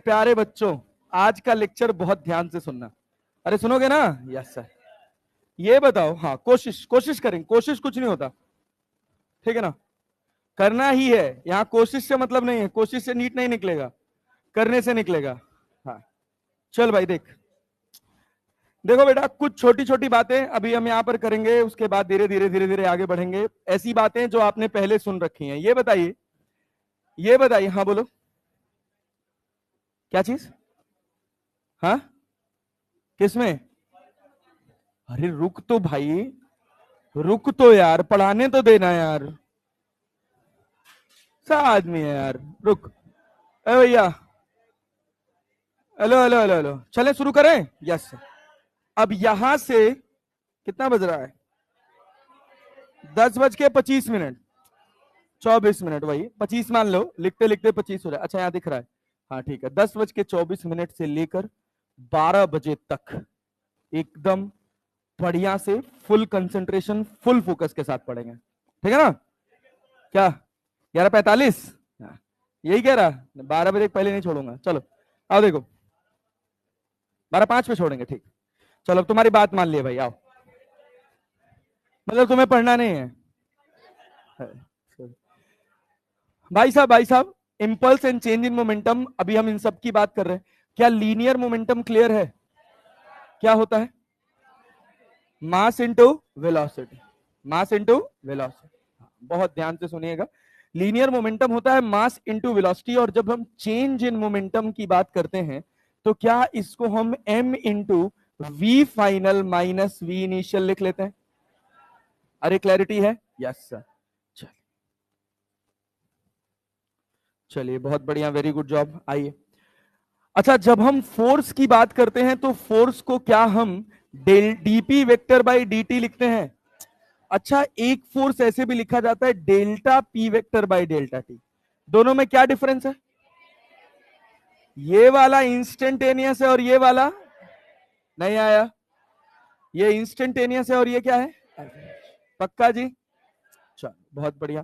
प्यारे बच्चों, आज का लेक्चर बहुत ध्यान से सुनना। अरे सुनोगे ना? Yes sir. ये बताओ, हाँ कोशिश करेंगे, कोशिश कुछ नहीं होता, ठीक है ना? करना ही है। यहाँ कोशिश से मतलब नहीं है, कोशिश से नीट नहीं निकलेगा, करने से निकलेगा। हाँ चल भाई, देखो बेटा, कुछ छोटी छोटी बातें अभी हम यहाँ पर करेंगे, उसके बाद धीरे धीरे आगे बढ़ेंगे। ऐसी बातें जो आपने पहले सुन रखी हैं। ये बताइए, हाँ बोलो, क्या चीज? हाँ किसमें? अरे रुक तो भाई, रुक तो यार, पढ़ाने तो देना यार, सा आदमी है यार, रुक। अरे भैया, हेलो हेलो हेलो हेलो, चले शुरू करें? यस। अब यहां से कितना बज रहा है? 10:25, 24 मिनट, वही 25 मान लो, लिखते लिखते 25 हो रहा है। अच्छा यहाँ दिख रहा है, हाँ ठीक है। 10:24 से लेकर 12 बजे तक एकदम बढ़िया से फुल कंसंट्रेशन, फुल फोकस के साथ पढ़ेंगे, ठीक है ना? क्या 11:45? हाँ, यही कह रहा, 12 बजे पहले नहीं छोड़ूंगा। चलो आओ, देखो 12:05 पे छोड़ेंगे, ठीक। चलो अब तुम्हारी बात मान लिए भाई, आओ। मतलब तुम्हें पढ़ना नहीं है? भाई साहब, impulse and change in momentum, अभी हम इन सब की बात कर रहे हैं। क्या लीनियर मोमेंटम क्लियर है? क्या होता है? Mass into velocity, mass into velocity. बहुत ध्यान से सुनिएगा, लीनियर मोमेंटम होता है मास इंटू वेलोसिटी। और जब हम चेंज इन मोमेंटम की बात करते हैं तो क्या इसको हम m into v final minus v initial लिख लेते हैं? अरे क्लैरिटी है? Yes sir. चलिए बहुत बढ़िया, वेरी गुड जॉब। आइए, अच्छा जब हम फोर्स की बात करते हैं तो फोर्स को क्या हम del dp vector by d लिखते हैं? अच्छा, एक फोर्स ऐसे भी लिखा जाता है delta P vector by delta T. दोनों में क्या डिफरेंस है? ये वाला इंस्टेंटेनियस है और ये वाला नहीं आया। ये इंस्टेंटेनियस है और ये क्या है? पक्का जी? चलो बहुत बढ़िया।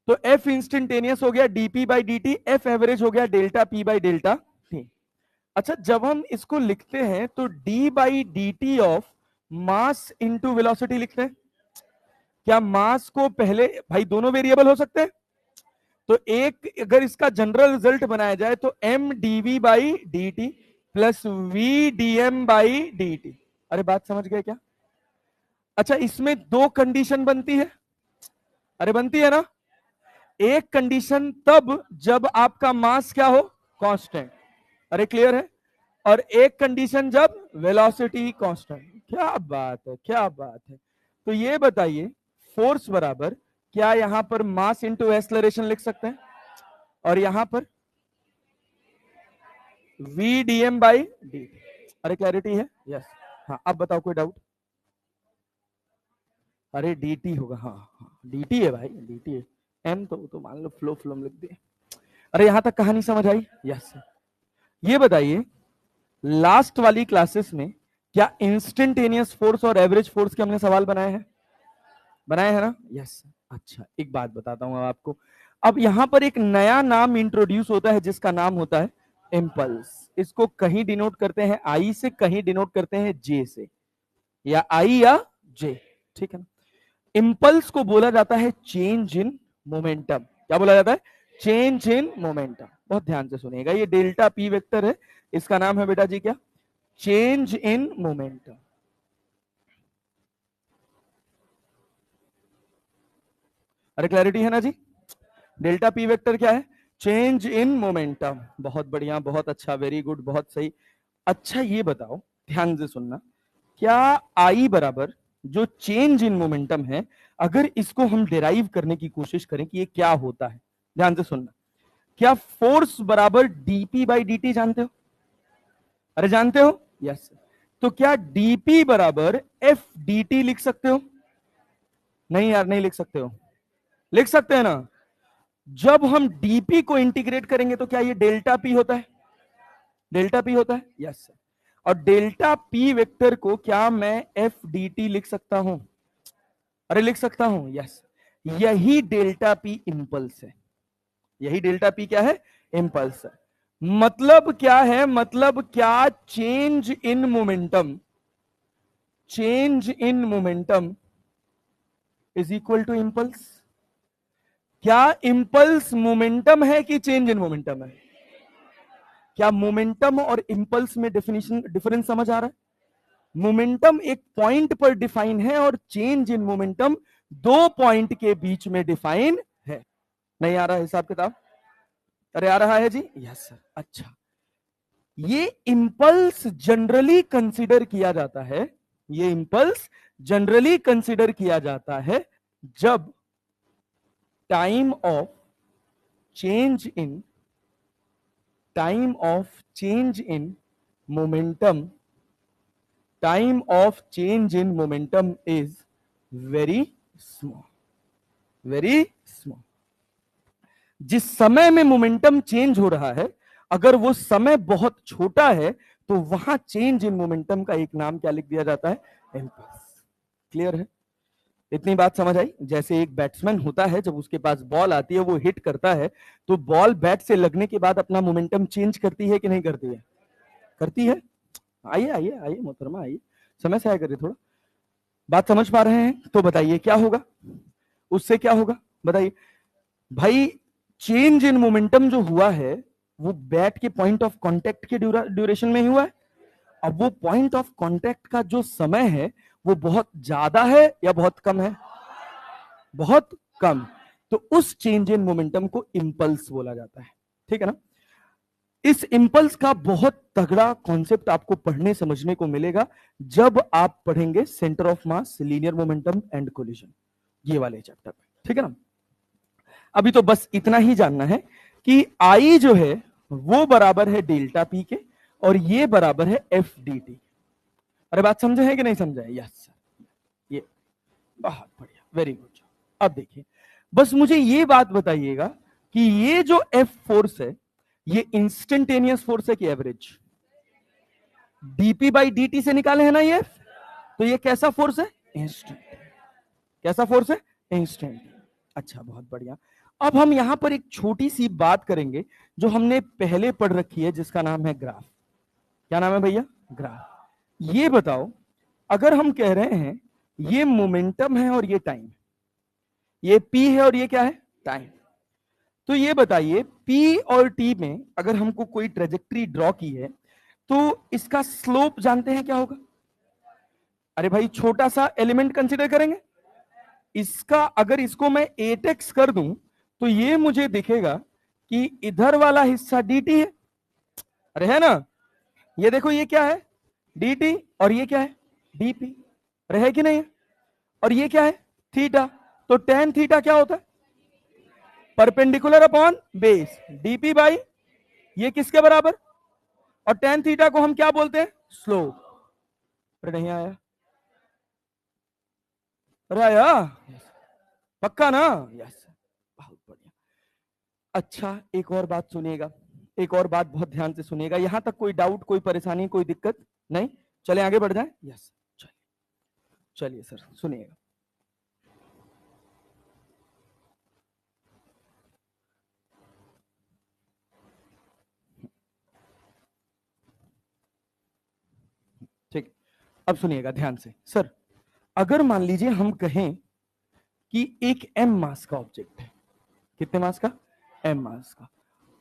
तो एफ इंस्टेंटेनियस हो गया DP by d T, F average हो गया delta P by delta T. अच्छा जब हम इसको लिखते हैं तो D by d T of mass into velocity लिखते हैं। क्या मास को पहले, भाई दोनों वेरिएबल हो सकते हैं, तो एक अगर इसका जनरल रिजल्ट बनाया जाए तो m dv by d t plus v d m by d t. अरे बात समझ गए क्या? अच्छा इसमें दो कंडीशन बनती है, अरे बनती है ना? एक कंडीशन तब जब आपका मास क्या हो? कांस्टेंट। अरे क्लियर है? और एक कंडीशन जब वेलोसिटी कांस्टेंट। क्या बात है, क्या बात है। तो ये बताइए, फोर्स बराबर क्या यहां पर मास इंटू एक्सलरेशन लिख सकते हैं? और यहां पर v d m by d. अरे क्लैरिटी है? यस। हाँ अब बताओ, कोई डाउट? अरे डी होगा, हाँ हाँ डी है भाई, डी है। एम तो मान लो फ्लो फ्लो लिख दिए। अरे यहां तक कहानी समझ आई? यस। ये बताइए, लास्ट वाली क्लासेस में क्या इंस्टेंटेनियस फोर्स और एवरेज फोर्स के हमने सवाल बनाए हैं? बनाए हैं ना? यस। अच्छा एक बात बताता हूं आपको, अब यहां पर एक नया नाम इंट्रोड्यूस होता है जिसका नाम होता है इम्पल्स। इसको कहीं डिनोट करते हैं आई से, कहीं डिनोट करते हैं जे से, या आई या जे, ठीक है ना? इम्पल्स को बोला जाता है चेंज इन मोमेंटम। क्या बोला जाता है? Change in momentum. बहुत ध्यान से सुनिएगा, ये डेल्टा पी वेक्टर है, इसका नाम है बेटा जी क्या? Change in momentum. अरे क्लैरिटी है ना जी? डेल्टा पी वेक्टर क्या है? Change in momentum. बहुत बढ़िया, बहुत अच्छा, वेरी गुड, बहुत सही। अच्छा ये बताओ, ध्यान से सुनना, क्या आई बराबर जो चेंज इन मोमेंटम है, अगर इसको हम डिराइव करने की कोशिश करें कि ये क्या होता है, ध्यान से सुनना, क्या फोर्स बराबर डीपी बाई डी जानते हो? अरे जानते हो? यस। तो क्या डीपी बराबर एफ डी लिख सकते हो? नहीं यार, नहीं लिख सकते हो। लिख सकते हैं ना? जब हम डीपी को इंटीग्रेट करेंगे तो क्या ये डेल्टा पी होता है? डेल्टा पी होता है, यस। और डेल्टा पी वेक्टर को क्या मैं एफ डी टी लिख सकता हूं? अरे लिख सकता हूं, यस। यही डेल्टा पी इंपल्स है, यही डेल्टा पी क्या है? इंपल्स है। मतलब क्या है, मतलब क्या, change in momentum, change in momentum is equal to impulse. क्या इंपल्स मोमेंटम है कि चेंज इन मोमेंटम है? क्या मोमेंटम और इंपल्स में डेफिनेशन डिफरेंस समझ आ रहा है? मोमेंटम एक पॉइंट पर डिफाइन है और चेंज इन मोमेंटम दो पॉइंट के बीच में डिफाइन है। नहीं आ रहा हिसाब किताब? अरे आ रहा है जी, यस सर। अच्छा, ये इंपल्स जनरली कंसीडर किया जाता है, ये इंपल्स जनरली कंसीडर किया जाता है जब time of change in, time of change in momentum, time of change in momentum is very small, very small. जिस समय में मोमेंटम चेंज हो रहा है, अगर वो समय बहुत छोटा है तो वहां चेंज इन मोमेंटम का एक नाम क्या लिख दिया जाता है? इंपल्स। क्लियर है? इतनी बात समझ आई? जैसे एक बैट्समैन होता है, जब उसके पास बॉल आती है, वो हिट करता है, तो बॉल बैट से लगने के बाद अपना मोमेंटम चेंज करती है कि नहीं करती है? करती है। आइए आइए आइए मोहतरमा, आइए, समय से आया करिए थोड़ा। बात समझ पा रहे हैं? तो बताइए क्या होगा उससे, क्या होगा बताइए भाई। चेंज इन मोमेंटम जो हुआ है वो बैट के पॉइंट ऑफ कांटेक्ट के ड्यूरेशन में ही हुआ है। अब वो पॉइंट ऑफ कांटेक्ट का जो समय है वो बहुत ज्यादा है या बहुत कम है? बहुत कम। तो उस चेंज इन मोमेंटम को इंपल्स बोला जाता है। ठीक है ना? इस इंपल्स का बहुत तगड़ा कॉन्सेप्ट आपको पढ़ने समझने को मिलेगा जब आप पढ़ेंगे centre of mass, linear momentum and collision, ये वाले चैप्टर में। ठीक है ना? अभी तो बस इतना ही जानना है कि आई जो है वो बराबर है डेल्टा पी के और ये बराबर है एफ डी टी। अरे बात समझे है कि नहीं समझा है? यस सर, ये बहुत बढ़िया, वेरी गुड। अब देखिए, बस मुझे ये बात बताइएगा कि ये जो एफ फोर्स है ये इंस्टेंटेनियस फोर्स है कि एवरेज? डीपी बाई डी से निकाले हैं ना ये, तो ये कैसा फोर्स है? इंस्टेंट। कैसा फोर्स है? इंस्टेंट। अच्छा, बहुत बढ़िया। अब हम यहां पर एक छोटी सी बात करेंगे जो हमने पहले पढ़ रखी है, जिसका नाम है ग्राफ। क्या नाम है भैया? ग्राफ। ये बताओ, अगर हम कह रहे हैं ये मोमेंटम है और ये टाइम, ये पी है और ये क्या है? टाइम। तो ये बताइए पी और टी में अगर हमको कोई ट्रेजेक्ट्री ड्रॉ की है तो इसका स्लोप जानते हैं क्या होगा? अरे भाई, छोटा सा एलिमेंट कंसीडर करेंगे, इसका अगर इसको मैं 8x कर दूं तो ये मुझे दिखेगा कि इधर वाला हिस्सा dt है। अरे है ना? ये देखो, ये क्या है? dt, और ये क्या है? dp। अरे है कि नहीं? और ये क्या है? थीटा। तो टेन थीटा क्या होता है? Perpendicular upon base, dp by, ये किसके बराबर? और टेन थीटा को हम क्या बोलते हैं? स्लोप। अरे नहीं आया? अरे आया? पक्का ना? यस, बहुत बढ़िया। अच्छा, एक और बात सुनिएगा, एक और बात बहुत ध्यान से सुनिएगा। यहां तक कोई डाउट, कोई परेशानी, कोई दिक्कत नहीं? चले आगे बढ़ जाए? यस, चलिए चलिए सर, सुनिएगा। ठीक, अब सुनिएगा ध्यान से। सर, अगर मान लीजिए हम कहें कि एक m मास का ऑब्जेक्ट है, कितने मास का? m मास का,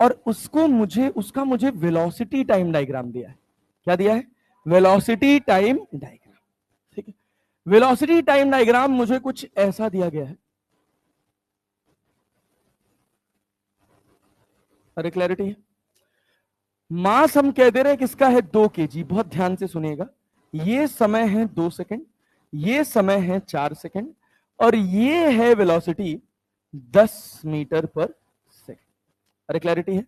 और उसको मुझे, उसका मुझे वेलोसिटी टाइम डायग्राम दिया है। क्या दिया है? Velocity time diagram. ठीक है, वेलोसिटी टाइम डायग्राम मुझे कुछ ऐसा दिया गया है। अरे क्लैरिटी है? मास हम कह दे रहे हैं किसका है? 2 kg। बहुत ध्यान से सुनिएगा, ये समय है 2 सेकंड, ये समय है 4 सेकंड, और ये है वेलोसिटी 10 मीटर पर सेकंड। अरे क्लैरिटी है?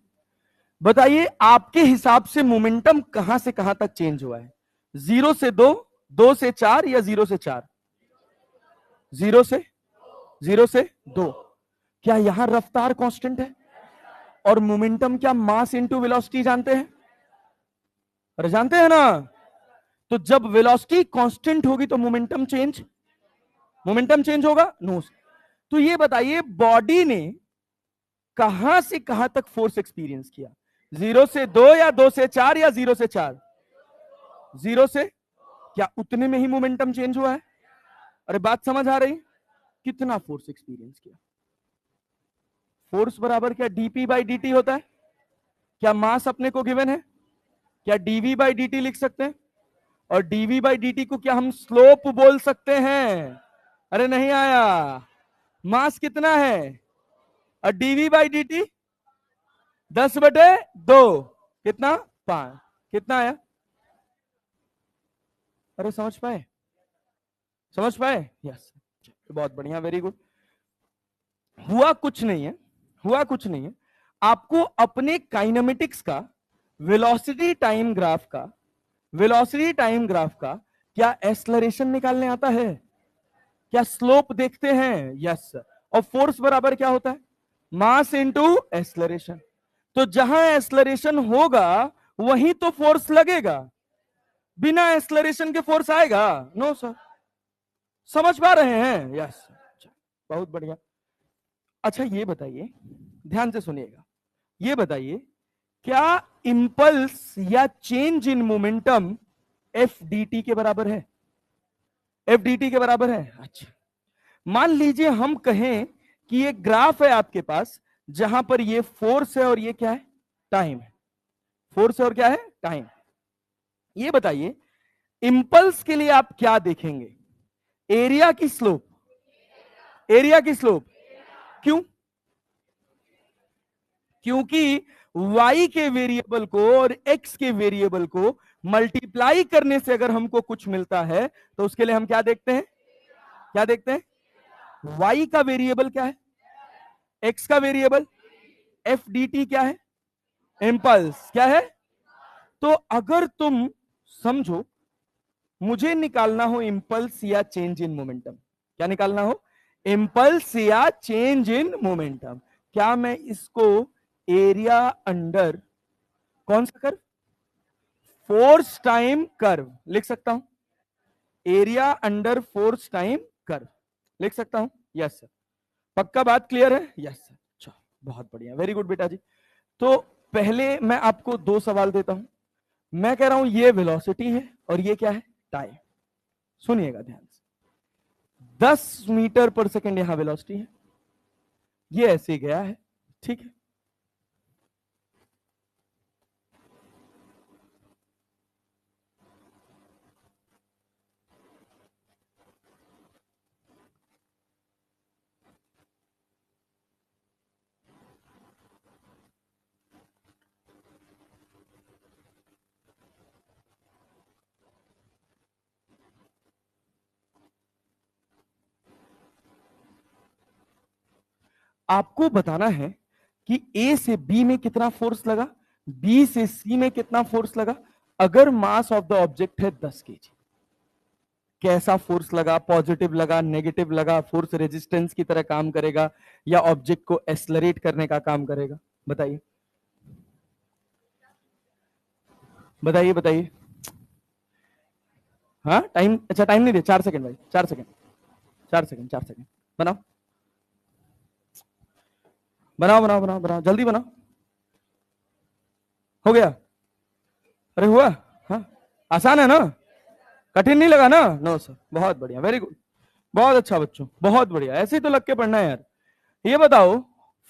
बताइए आपके हिसाब से मोमेंटम कहां से कहां तक चेंज हुआ है? 0 से 2, 2 से 4, या 0 से 4? 0 से 2। क्या यहां रफ्तार कांस्टेंट है? और मोमेंटम क्या मास इंटू वेलोसिटी जानते हैं? अरे जानते हैं ना? तो जब वेलोसिटी कांस्टेंट होगी तो मोमेंटम चेंज, मोमेंटम चेंज होगा? नो। तो ये बताइए बॉडी ने कहां से कहां तक फोर्स एक्सपीरियंस किया? 0 से 2 या 2 से 4 या 0 से 4? 0 से, क्या उतने में ही मोमेंटम चेंज हुआ है? अरे बात समझ आ रही? कितना फोर्स एक्सपीरियंस किया? फोर्स बराबर क्या डीपी बाई डी टी होता है? क्या मास अपने को गिवन है? क्या डीवी बाई डी टी लिख सकते हैं? और डीवी बाई डी टी को क्या हम स्लोप बोल सकते हैं? अरे नहीं आया। मास कितना है और डीवी बाई डी टी 10/2, कितना? 5। कितना आया? अरे समझ पाए? समझ पाए? यस, बहुत बढ़िया, वेरी गुड। हुआ कुछ नहीं है, हुआ कुछ नहीं है। आपको अपने काइनेमेटिक्स का वेलोसिटी टाइम ग्राफ का, वेलोसिटी टाइम ग्राफ का क्या एक्सेलरेशन निकालने आता है? क्या स्लोप देखते हैं? यस। और फोर्स बराबर क्या होता है? Mass into acceleration. तो जहां एक्सेलरेशन होगा वहीं तो फोर्स लगेगा। बिना एक्सेलरेशन के फोर्स आएगा? No sir. समझ पा रहे हैं? यस, बहुत बढ़िया। अच्छा ये बताइए, ध्यान से सुनिएगा, ये बताइए क्या इंपल्स या change in momentum F D T के बराबर है? एफ डी टी के बराबर है। अच्छा, मान लीजिए हम कहें कि ये ग्राफ है आपके पास जहां पर ये फोर्स है और ये क्या है? टाइम है। फोर्स है और क्या है? टाइम। ये बताइए इंपल्स के लिए आप क्या देखेंगे? एरिया की स्लोप? एरिया की स्लोप। क्यों? क्योंकि y के वेरिएबल को और x के वेरिएबल को मल्टीप्लाई करने से अगर हमको कुछ मिलता है तो उसके लिए हम क्या देखते हैं? क्या देखते हैं? y का वेरिएबल क्या है? x का वेरिएबल एफ डी टी क्या है? इंपल्स क्या है? तो अगर तुम समझो मुझे निकालना हो इंपल्स या चेंज इन मोमेंटम, क्या निकालना हो? इंपल्स या चेंज इन मोमेंटम। क्या मैं इसको एरिया अंडर कौन सा कर्व? फोर्स टाइम कर्व लिख सकता हूं? Area under force time curve लिख सकता हूं? Yes sir. पक्का बात क्लियर है? Yes sir. अच्छा, बहुत बढ़िया, वेरी गुड बेटा जी। तो पहले मैं आपको 2 सवाल देता हूं। मैं कह रहा हूं ये वेलोसिटी है और ये क्या है? टाइम। सुनिएगा ध्यान से। 10 मीटर पर सेकेंड यहां वेलोसिटी है, ये ऐसे गया है, ठीक है। आपको बताना है कि ए से बी में कितना फोर्स लगा, बी से सी में कितना फोर्स लगा। अगर मास ऑफ द ऑब्जेक्ट है 10 केजी, कैसा फोर्स लगा? पॉजिटिव लगा, नेगेटिव लगा? फोर्स रेजिस्टेंस की तरह काम करेगा या ऑब्जेक्ट को एक्सेलरेट करने का काम करेगा? बताइए बताइए बताइए। हाँ टाइम, अच्छा टाइम नहीं दे, 4 सेकंड भाई, 4 सेकंड, 4 सेकंड, 4 सेकंड। बनाओ बनाओ बनाओ बनाओ बनाओ, जल्दी बनाओ। हो गया? अरे हुआ? हाँ, आसान है ना? कठिन नहीं लगा ना? नो सर, बहुत बढ़िया, वेरी गुड, बहुत अच्छा बच्चों, बहुत बढ़िया। ऐसे ही तो लग के पढ़ना है यार। ये बताओ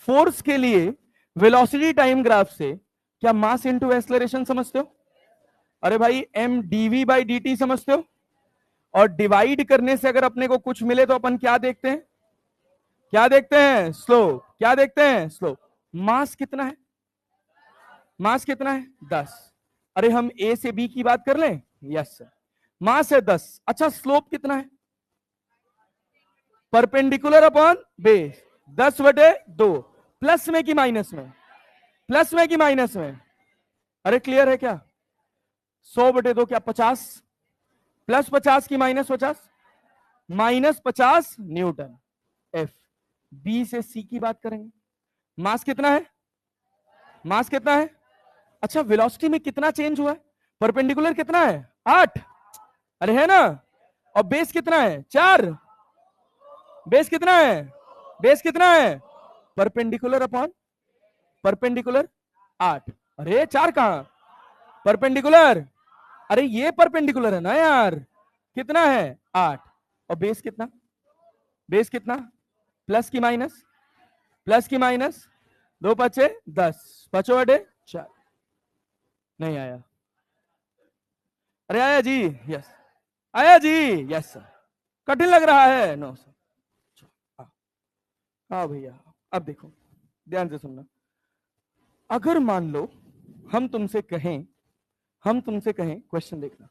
फोर्स के लिए वेलोसिटी टाइम ग्राफ से क्या मास इनटू एक्सेलरेशन समझते हो? अरे भाई m dv by d t समझते हो? और डिवाइड करने से अगर अपने को कुछ मिले तो अपन क्या देखते हैं? क्या देखते हैं? स्लोप। क्या देखते हैं? स्लोप। मास कितना है? मास कितना है? 10। अरे हम ए से बी की बात कर लें? Yes sir. मास है 10। अच्छा स्लोप कितना है? Perpendicular upon base 10/2। प्लस में कि माइनस में? प्लस में कि माइनस में? अरे क्लियर है क्या? 100/2 क्या 50? प्लस 50 की -50? -50 न्यूटन। एफ। बी से सी की बात करेंगे। मास कितना है? मास कितना है? अच्छा वेलोसिटी में कितना चेंज हुआ है? परपेंडिकुलर कितना है? 8। अरे है ना? और बेस कितना है? 4। बेस कितना है? बेस कितना है? Perpendicular upon perpendicular 8। अरे चार कहां, परपेंडिकुलर, अरे ये परपेंडिकुलर है ना यार, कितना है 8, और बेस कितना, बेस कितना, प्लस की माइनस, प्लस की माइनस, 2 × 5 = 10, 5/4, नहीं आया, अरे आया जी, यस आया जी, यस सर, कठिन लग रहा है, नो सर, हाँ भैया, अब देखो ध्यान से सुनना, अगर मान लो हम तुमसे कहें, हम तुमसे कहें, क्वेश्चन देखना,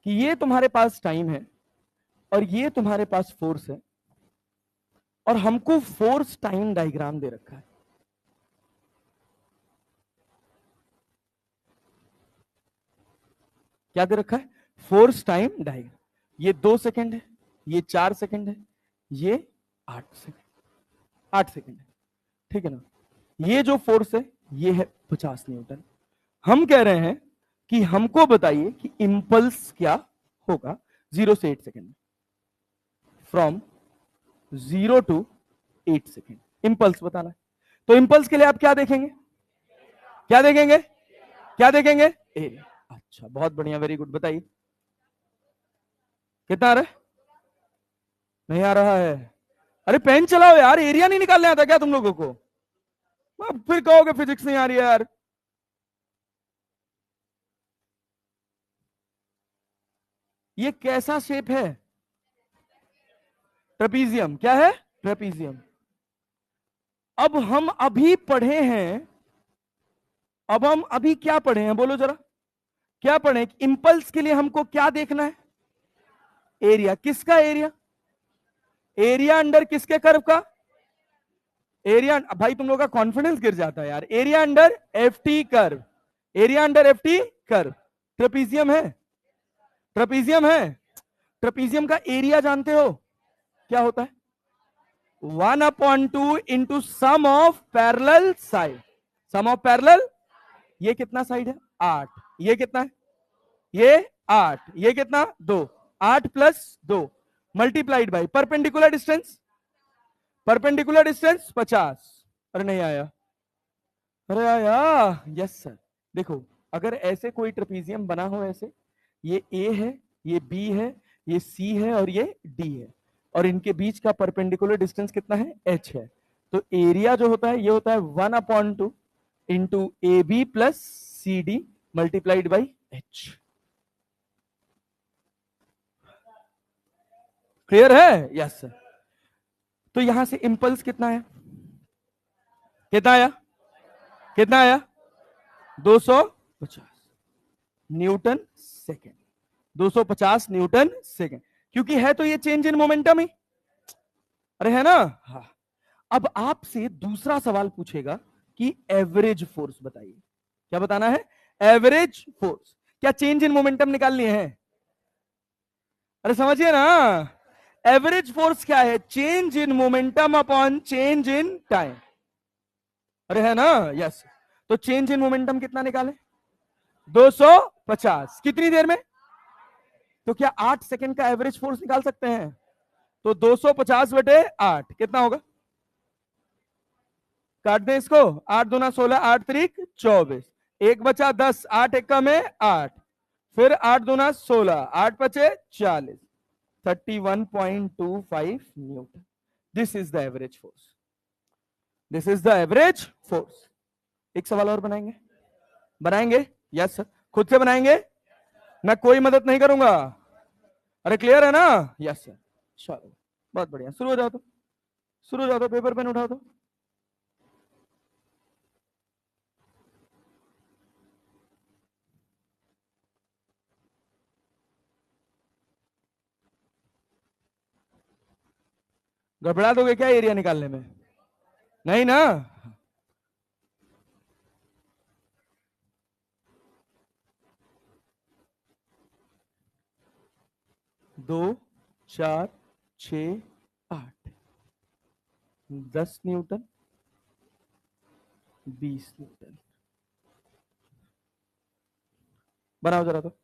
कि ये तुम्हारे पास टाइम है और ये तुम्हारे पास फोर्स है, और हमको फोर्स टाइम डायग्राम दे रखा है, क्या दे रखा है, फोर्स टाइम डायग्राम, ये 2 सेकंड है, ये 4 सेकंड है, ये 8 सेकंड, 8 सेकंड है, ठीक है ना, ये जो फोर्स है ये है 50 न्यूटन, हम कह रहे हैं कि हमको बताइए कि इंपल्स क्या होगा 0 से 8 सेकंड में, फ्रॉम 0 to 8 सेकंड, इंपल्स बताना है, तो इंपल्स के लिए आप क्या देखेंगे, क्या देखेंगे, क्या देखेंगे, एरिया, अच्छा बहुत बढ़िया, वेरी गुड, बताइए कितना आ रहा है, नहीं आ रहा है, अरे पेन चलाओ यार, एरिया नहीं निकालने आता क्या तुम लोगों को, अब फिर कहोगे फिजिक्स नहीं आ रही है यार, ये कैसा शेप है, ट्रेपीजियम, क्या है, ट्रेपीजियम, अब हम अभी पढ़े हैं, अब हम अभी क्या पढ़े हैं बोलो जरा, क्या पढ़े, इंपल्स के लिए हमको क्या देखना है, एरिया, किसका एरिया, एरिया अंडर किसके कर्व का, एरिया, भाई तुम लोग का कॉन्फिडेंस गिर जाता है यार, area under F T curve, area under F T curve, trapezium है, ट्रेपीजियम है, ट्रेपीजियम का एरिया जानते हो क्या होता है, 1/2 into sum of parallel side, sum of parallel, ये कितना साइड है 8, ये कितना है, ये 8, ये कितना 2, 8 + 2 multiplied by perpendicular distance, perpendicular distance 50, अरे नहीं आया, अरे आया, यस सर, देखो अगर ऐसे कोई ट्रेपीजियम बना हो ऐसे, ये ए है, ये बी है, ये सी है और ये डी है, और इनके बीच का परपेंडिकुलर डिस्टेंस कितना है, एच है, तो एरिया जो होता है ये होता है 1/2 into a b plus c d multiplied by h, clear है, यस सर, तो यहां से इंपल्स कितना है, कितना आया, कितना आया, 250 न्यूटन सेकेंड, 250 न्यूटन सेकेंड, क्योंकि है तो ये चेंज इन मोमेंटम ही, अरे है ना, हाँ, अब आपसे दूसरा सवाल पूछेगा कि एवरेज फोर्स बताइए, क्या बताना है, एवरेज फोर्स, क्या चेंज इन मोमेंटम निकालनी है, अरे समझिए ना, एवरेज फोर्स क्या है, change in momentum upon change in time, अरे है ना, यस, तो चेंज इन मोमेंटम कितना निकाले, 250, कितनी देर में, तो क्या 8 सेकंड का एवरेज फोर्स निकाल सकते हैं, तो 250/8 कितना होगा, काट दें इसको, 8×2 = 16, 8×3 = 24, एक बचा 10, 8 × 1 में 8, फिर 8×2 = 16, 8×5 = 40, 31.25 Newton, this is the average force, this is the average force, एक सवाल और बनाएंगे, बनाएंगे, यस सर, खुद से बनाएंगे, मैं कोई मदद नहीं करूंगा, अरे क्लियर है ना, यस सर, चलो बहुत बढ़िया, शुरू हो जाओ तो, शुरू हो जाओ तो, पेपर पेन उठाओ तो, गड़बड़ा दोगे क्या एरिया निकालने में, नहीं ना, 2, 4, 6, 8, 10 न्यूटन, 20 न्यूटन, बनाओ जरा तो,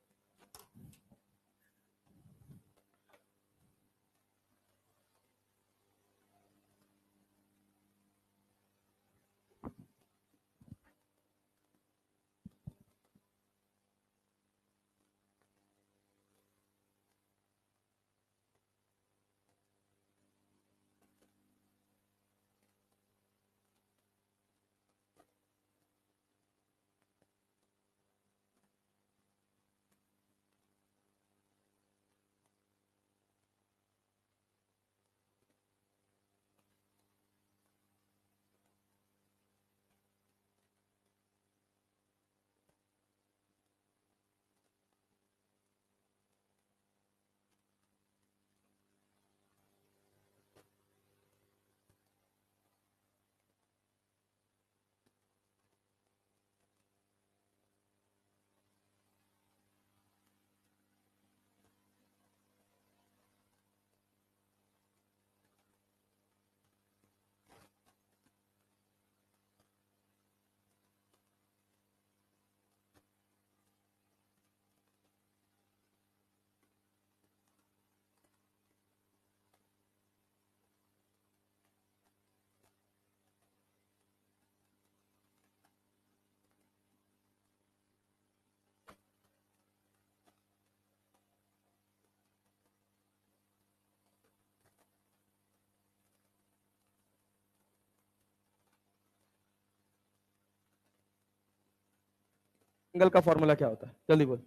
ट्रायंगल का फॉर्मूला क्या होता है, जल्दी बोल।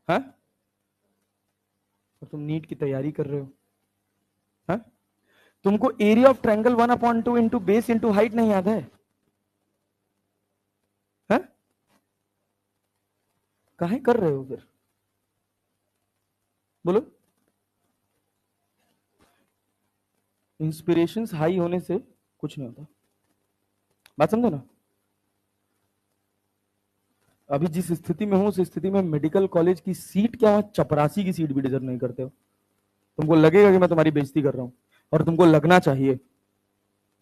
हाँ, और तुम नीट की तैयारी कर रहे हो? हाँ, तुमको area of triangle 1/2 into base into height नहीं याद है? हाँ, काहे कर रहे हो फिर, बोलो। इंस्पिरेशंस हाई होने से कुछ नहीं होता, बात समझो ना। अभी जिस स्थिति में हूं उस स्थिति में मेडिकल कॉलेज की सीट क्या, चपरासी की सीट भी डिजर्व नहीं करते हो। तुमको लगेगा कि मैं तुम्हारी बेइज्जती कर रहा हूं, और तुमको लगना चाहिए।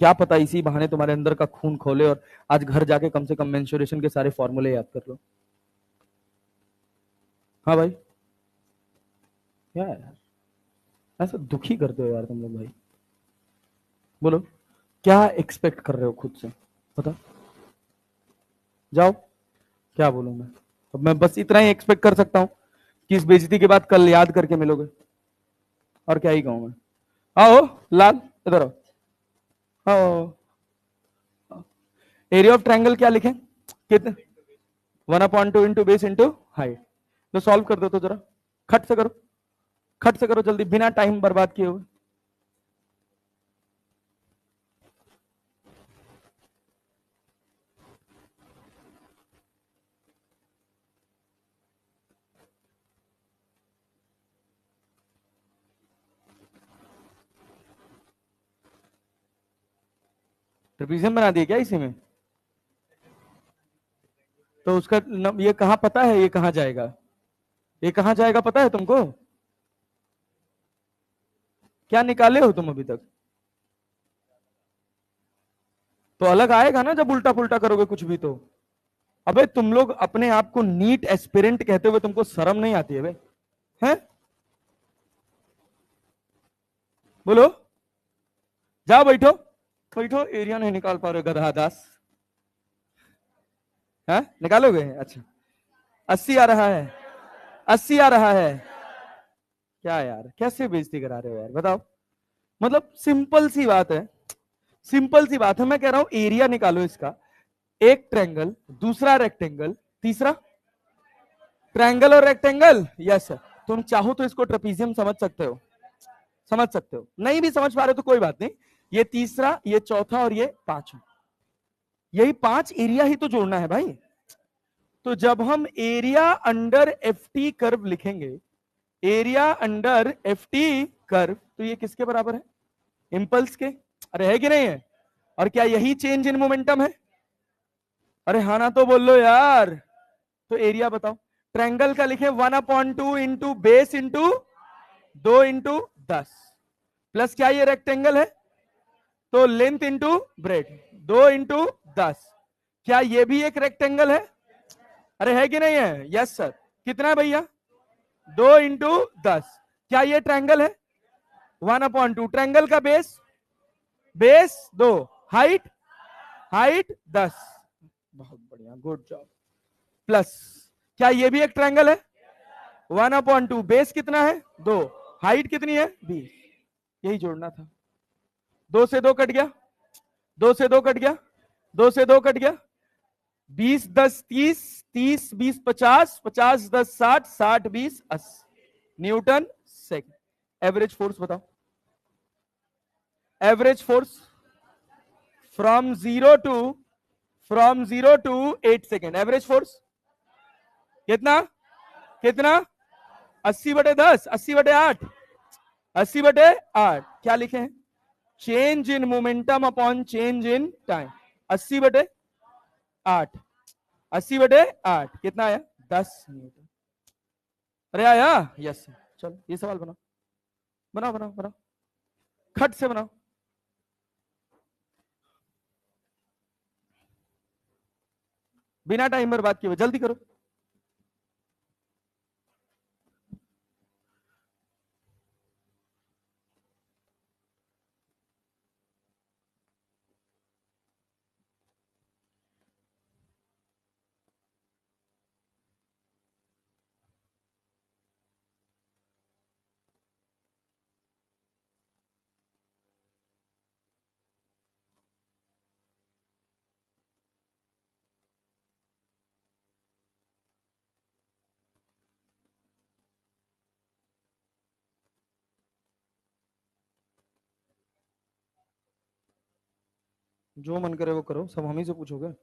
क्या पता इसी बहाने तुम्हारे अंदर का खून खोले और आज घर जाके कम से कम मेंस्ट्रुएशन के सारे फॉर्मूले याद कर लो। हाँ भाई, क्या है यार, ऐसा दुखी करते हो यार तुम लोग भाई। बोलो, क्या एक्सपेक्ट कर रहे हो खुद से, बता। जाओ, क्या बोलूं मैं। अब मैं बस इतना ही एक्सपेक्ट कर सकता हूं कि इस बेइज्जती के बाद कल याद करके मिलोगे, और क्या ही कहूं मैं। आओ लाल, इधर आओ। आओ, एरिया ऑफ ट्रायंगल क्या लिखें, कितने? 1/2 इंटू बेस इंटू हाइट। तो सॉल्व कर दो तो जरा, खट से करो, खट से करो जल्दी, बिना टाइम बर्बाद किए हुए। ट्रेपीजियम बना दिया क्या इसी में? तो उसका ये कहां पता है, ये कहां जाएगा, ये कहां जाएगा पता है तुमको? क्या निकाले हो तुम अभी तक? तो अलग आएगा ना जब उल्टा पुल्टा करोगे कुछ भी तो। अबे तुम लोग अपने आप को नीट एस्पिरेंट कहते हुए तुमको शर्म नहीं आती है बे? हैं, बोलो। जाओ बैठो, बैठो, एरिया नहीं निकाल पा रहे गधा दास। हैं, निकालोगे, अच्छा। 80 आ रहा है, 80 आ रहा है। क्या यार, कैसे बेइज्जती करा रहे हो यार, बताओ। मतलब सिंपल सी बात है, सिंपल सी बात है, मैं कह रहा हूं एरिया निकालो इसका। एक ट्रायंगल, दूसरा रेक्टेंगल, तीसरा ट्रायंगल और रेक्टेंगल, यस सर। तुम चाहो तो इसको ट्रेपीजियम समझ सकते हो, समझ सकते हो, नहीं भी समझ पा रहे हो तो कोई बात नहीं। ये तीसरा, ये चौथा और ये पांचवा, यही 5 एरिया ही तो जोड़ना है भाई। तो जब हम area under F T curve लिखेंगे, area under F T curve, तो ये किसके बराबर है? इंपल्स के। अरे है कि नहीं है? और क्या यही चेंज इन मोमेंटम है? अरे हाँ ना तो बोल लो यार। तो एरिया बताओ। ट्रायंगल का लिखे 1/2 into base into 2 into 10, plus क्या ये रेक्टेंगल है तो लेंथ इंटू ब्रेड, 2 इंटू 10। क्या ये भी एक रेक्टेंगल है? अरे है कि नहीं है? Yes sir. कितना है भैया? 2 इंटू 10। क्या ये ट्रायंगल है? 1/2। ट्रायंगल का बेस, बेस 2, हाइट, हाइट 10। बहुत बढ़िया, गुड जॉब। प्लस, क्या ये भी एक ट्रायंगल है? 1/2, बेस कितना है? 2, हाइट कितनी है? 20। यही जोड़ना था। 2 से 2 कट गया, 2 से 2 कट गया, 2 से 2 कट गया। 20 10 30, 30 20 50, 50 10 60, 60 20 80 न्यूटन सेकंड। एवरेज फोर्स बताओ, average force from 0 to, from 0 to 8 second, average force कितना, कितना? 80/10, 80/8, 80/8। क्या लिखे हैं? Change in momentum upon change in time. 80/8, 80/8 कितना आया? 10 न्यूटन। अरे आया, यस। चलो ये सवाल बनाओ, बनाओ बनाओ बनाओ, खट से बनाओ। बिना टाइम बर्बाद किए हुए जल्दी करो। जो मन करे वो करो, सब हम ही से पूछोगे।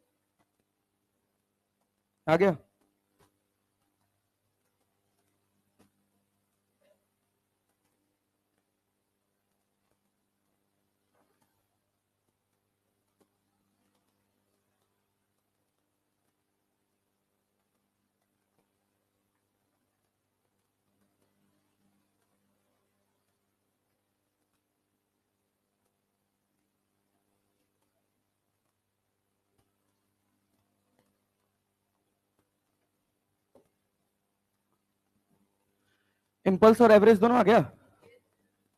आ गया? इम्पल्स और एवरेज दोनों आ गया?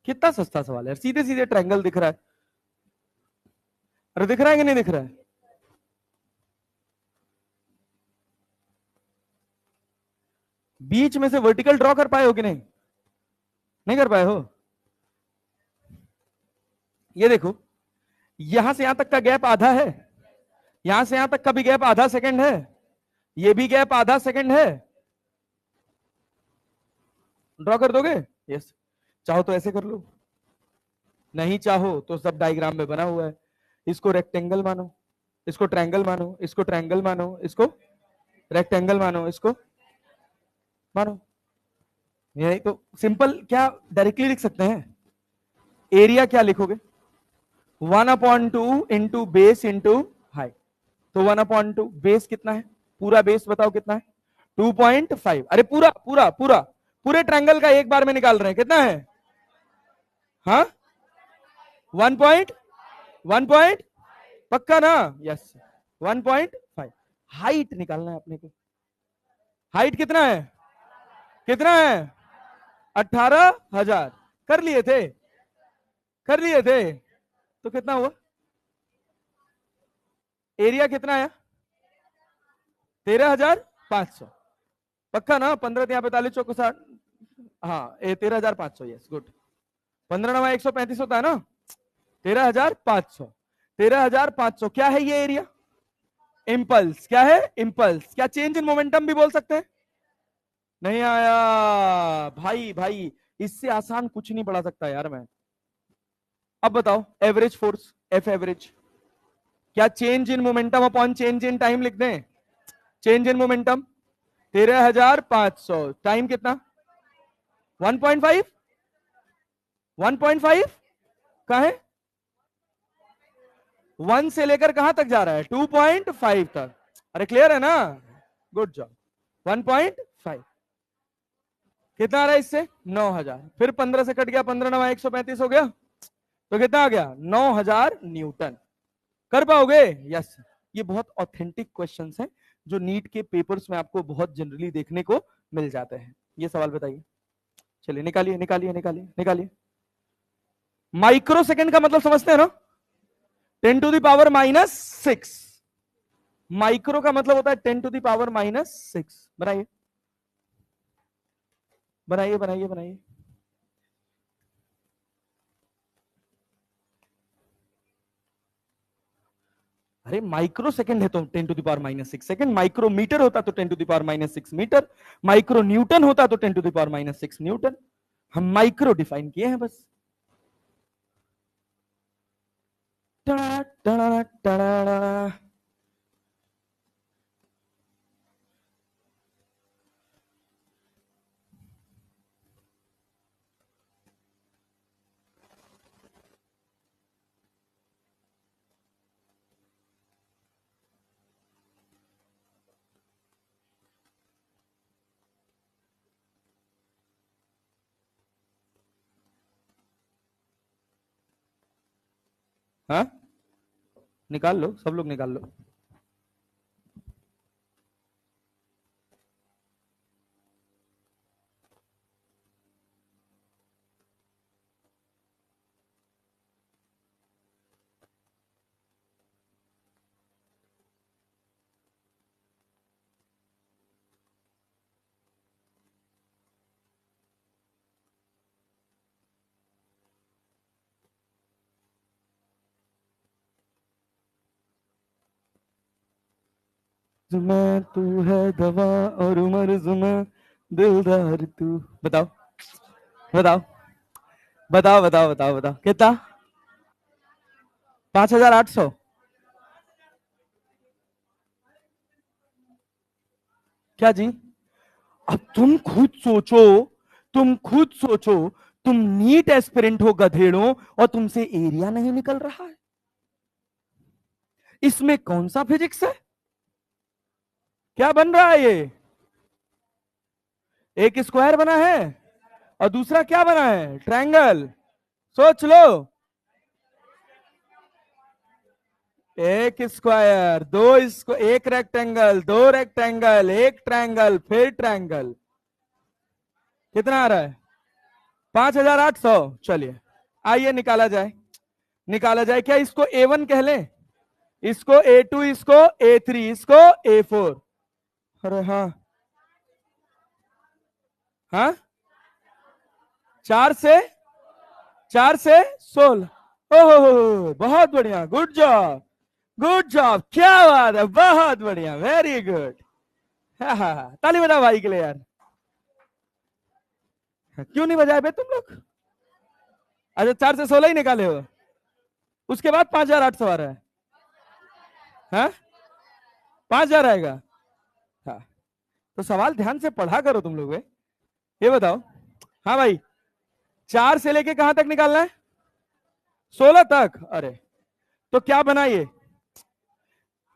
कितना सस्ता सवाल है, सीधे सीधे ट्रायंगल दिख रहा है। अरे दिख रहा है कि नहीं दिख रहा है? बीच में से वर्टिकल ड्रॉ कर पाए हो कि नहीं? नहीं कर पाए हो? ये देखो, यहां से यहां तक का गैप आधा है, यहां से यहां तक का भी गैप आधा सेकंड है, ये भी गैप आधा सेकंड है। ड्रॉ कर दोगे? यस। चाहो तो ऐसे कर लो, नहीं चाहो तो सब डायग्राम में बना हुआ है। इसको रेक्टेंगल मानो, इसको ट्रायंगल मानो, इसको ट्रायंगल मानो, इसको रेक्टेंगल मानो, इसको मानो। यही तो सिंपल, क्या डायरेक्टली लिख सकते हैं? एरिया क्या लिखोगे? 1/2 इंटू बेस इंटू हाइट। तो 1/2 बेस कितना है? पूरा बेस बताओ कितना है? 2.5। अरे पूरा पूरा पूरा पूरे ट्रायंगल का एक बार में निकाल रहे हैं, कितना है? हाँ, 1.1 पक्का ना? यस, 1.5। हाइट निकालना है अपने को। हाइट कितना है? कितना है? 18,000। कर लिए थे? कर लिए थे? तो कितना हुआ? एरिया कितना है? 13,500। पक्का ना? 15 यहाँ 45 चौको 60। हाँ, 13,500। Yes, good. 15 × 135 होता है ना? 13,500। 13,500 क्या है ये एरिया? इंपल्स। क्या है? इंपल्स। क्या चेंज इन मोमेंटम भी बोल सकते हैं? नहीं आया भाई, भाई इससे आसान कुछ नहीं पढ़ा सकता यार मैं। अब बताओ, एवरेज फोर्स, एफ एवरेज, क्या change in momentum upon change in time लिख दें? चेंज इन मोमेंटम 13,500, टाइम कितना? 1.5। 1.5 कहां है? 1 से लेकर कहां तक जा रहा है? 2.5 तक। अरे क्लियर है ना? Good job. 1.5 कितना आ रहा है इससे? 9,000। फिर 15 से कट गया, 15 × 9 = 135 हो गया, तो कितना आ गया? 9,000 न्यूटन। कर पाओगे? यस। ये बहुत ऑथेंटिक क्वेश्चंस हैं जो नीट के पेपर्स में आपको बहुत जनरली देखने को मिल जाते हैं। ये सवाल बताइए, चलिए निकालिए निकालिए निकालिए निकालिए। माइक्रो सेकंड का मतलब समझते हैं ना? 10⁻⁻6। माइक्रो का मतलब होता है 10⁻⁻6। बनाइए बनाइए बनाइए बनाइए। अरे माइक्रो सेकंड है तो 10⁻⁻6 सेकंड, माइक्रोमीटर होता तो 10⁻⁻6 मीटर, माइक्रो न्यूटन होता तो 10⁻⁻6 न्यूटन। हम माइक्रो डिफाइन किए हैं बस। टड़ा टड़ा टड़ा। हाँ, निकाल लो, सब लोग निकाल लो। जुमा तू है दवा और उमर जुमा दिलदार तू। बताओ बताओ बताओ बताओ बताओ बताओ कितना? 5,800। क्या जी? अब तुम खुद सोचो, तुम खुद सोचो, तुम नीट एस्पिरेंट हो गधेड़ों, और तुमसे एरिया नहीं निकल रहा है। इसमें कौन सा फिजिक्स है? क्या बन रहा है ये? एक स्क्वायर बना है और दूसरा क्या बना है? ट्रायंगल। सोच लो, एक स्क्वायर, एक रेक्टेंगल, दो रेक्टेंगल, एक ट्रायंगल, फिर ट्रायंगल। कितना आ रहा है? 5,800। चलिए आइए निकाला जाए, निकाला जाए। क्या इसको A1 कह लें, इसको A2, इसको A3, इसको A4? अरे हाँ, हाँ, 4 से 16। ओहो, बहुत बढ़िया, गुड जॉब, गुड जॉब, क्या बात है, बहुत बढ़िया, वेरी गुड। हाँ हाँ हाँ, ताली बजाओ भाई के लिए यार। क्यों नहीं बजाए बे तुम लोग? अच्छा, 4 से 16 ही निकाले हो, उसके बाद 5,800 आ रहा है। हाँ, 5,000 आएगा। हाँ, तो सवाल ध्यान से पढ़ा करो तुम लोग। ये बताओ, हाँ भाई, 4 से लेके कहां तक निकालना है? 16 तक। अरे तो क्या बनाइए,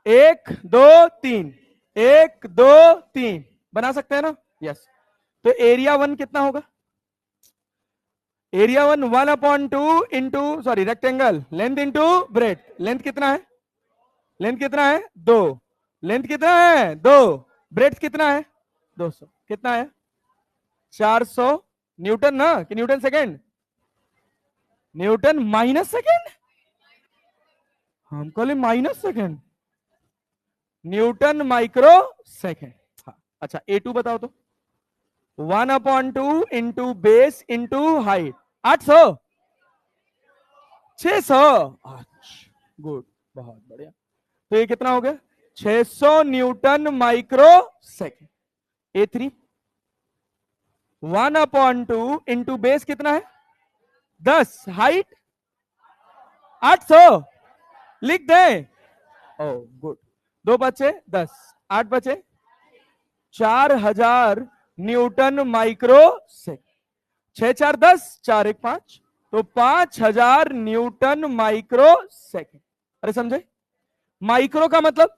1 2 3, 1 2 3 बना सकते हैं ना? यस। तो एरिया 1 कितना होगा? Area 1 1/2 into, sorry, rectangle length into breadth. Length कितना है? लेंथ कितना है? 2। लेंथ कितना है? 2। ब्रेड कितना है? 200। कितना है? 400 न्यूटन ना, कि Newton second? Newton minus second? हम कहले minus second, Newton micro second. हाँ, अच्छा A2 बताओ तो। 1/2 into base into height, 800, 600। Good, बहुत बढ़िया। तो ये कितना हो गया? 600 Newton micro second. A3 1/2 into base कितना है? 10, हाइट 800। लिख दे। ओ गुड, 2 बचे 10, 8 बचे 4,000 न्यूटन माइक्रो सेकेंड। 6 4 10, 4 1 5, तो 5,000 न्यूटन माइक्रो सेकेंड। अरे समझे? माइक्रो का मतलब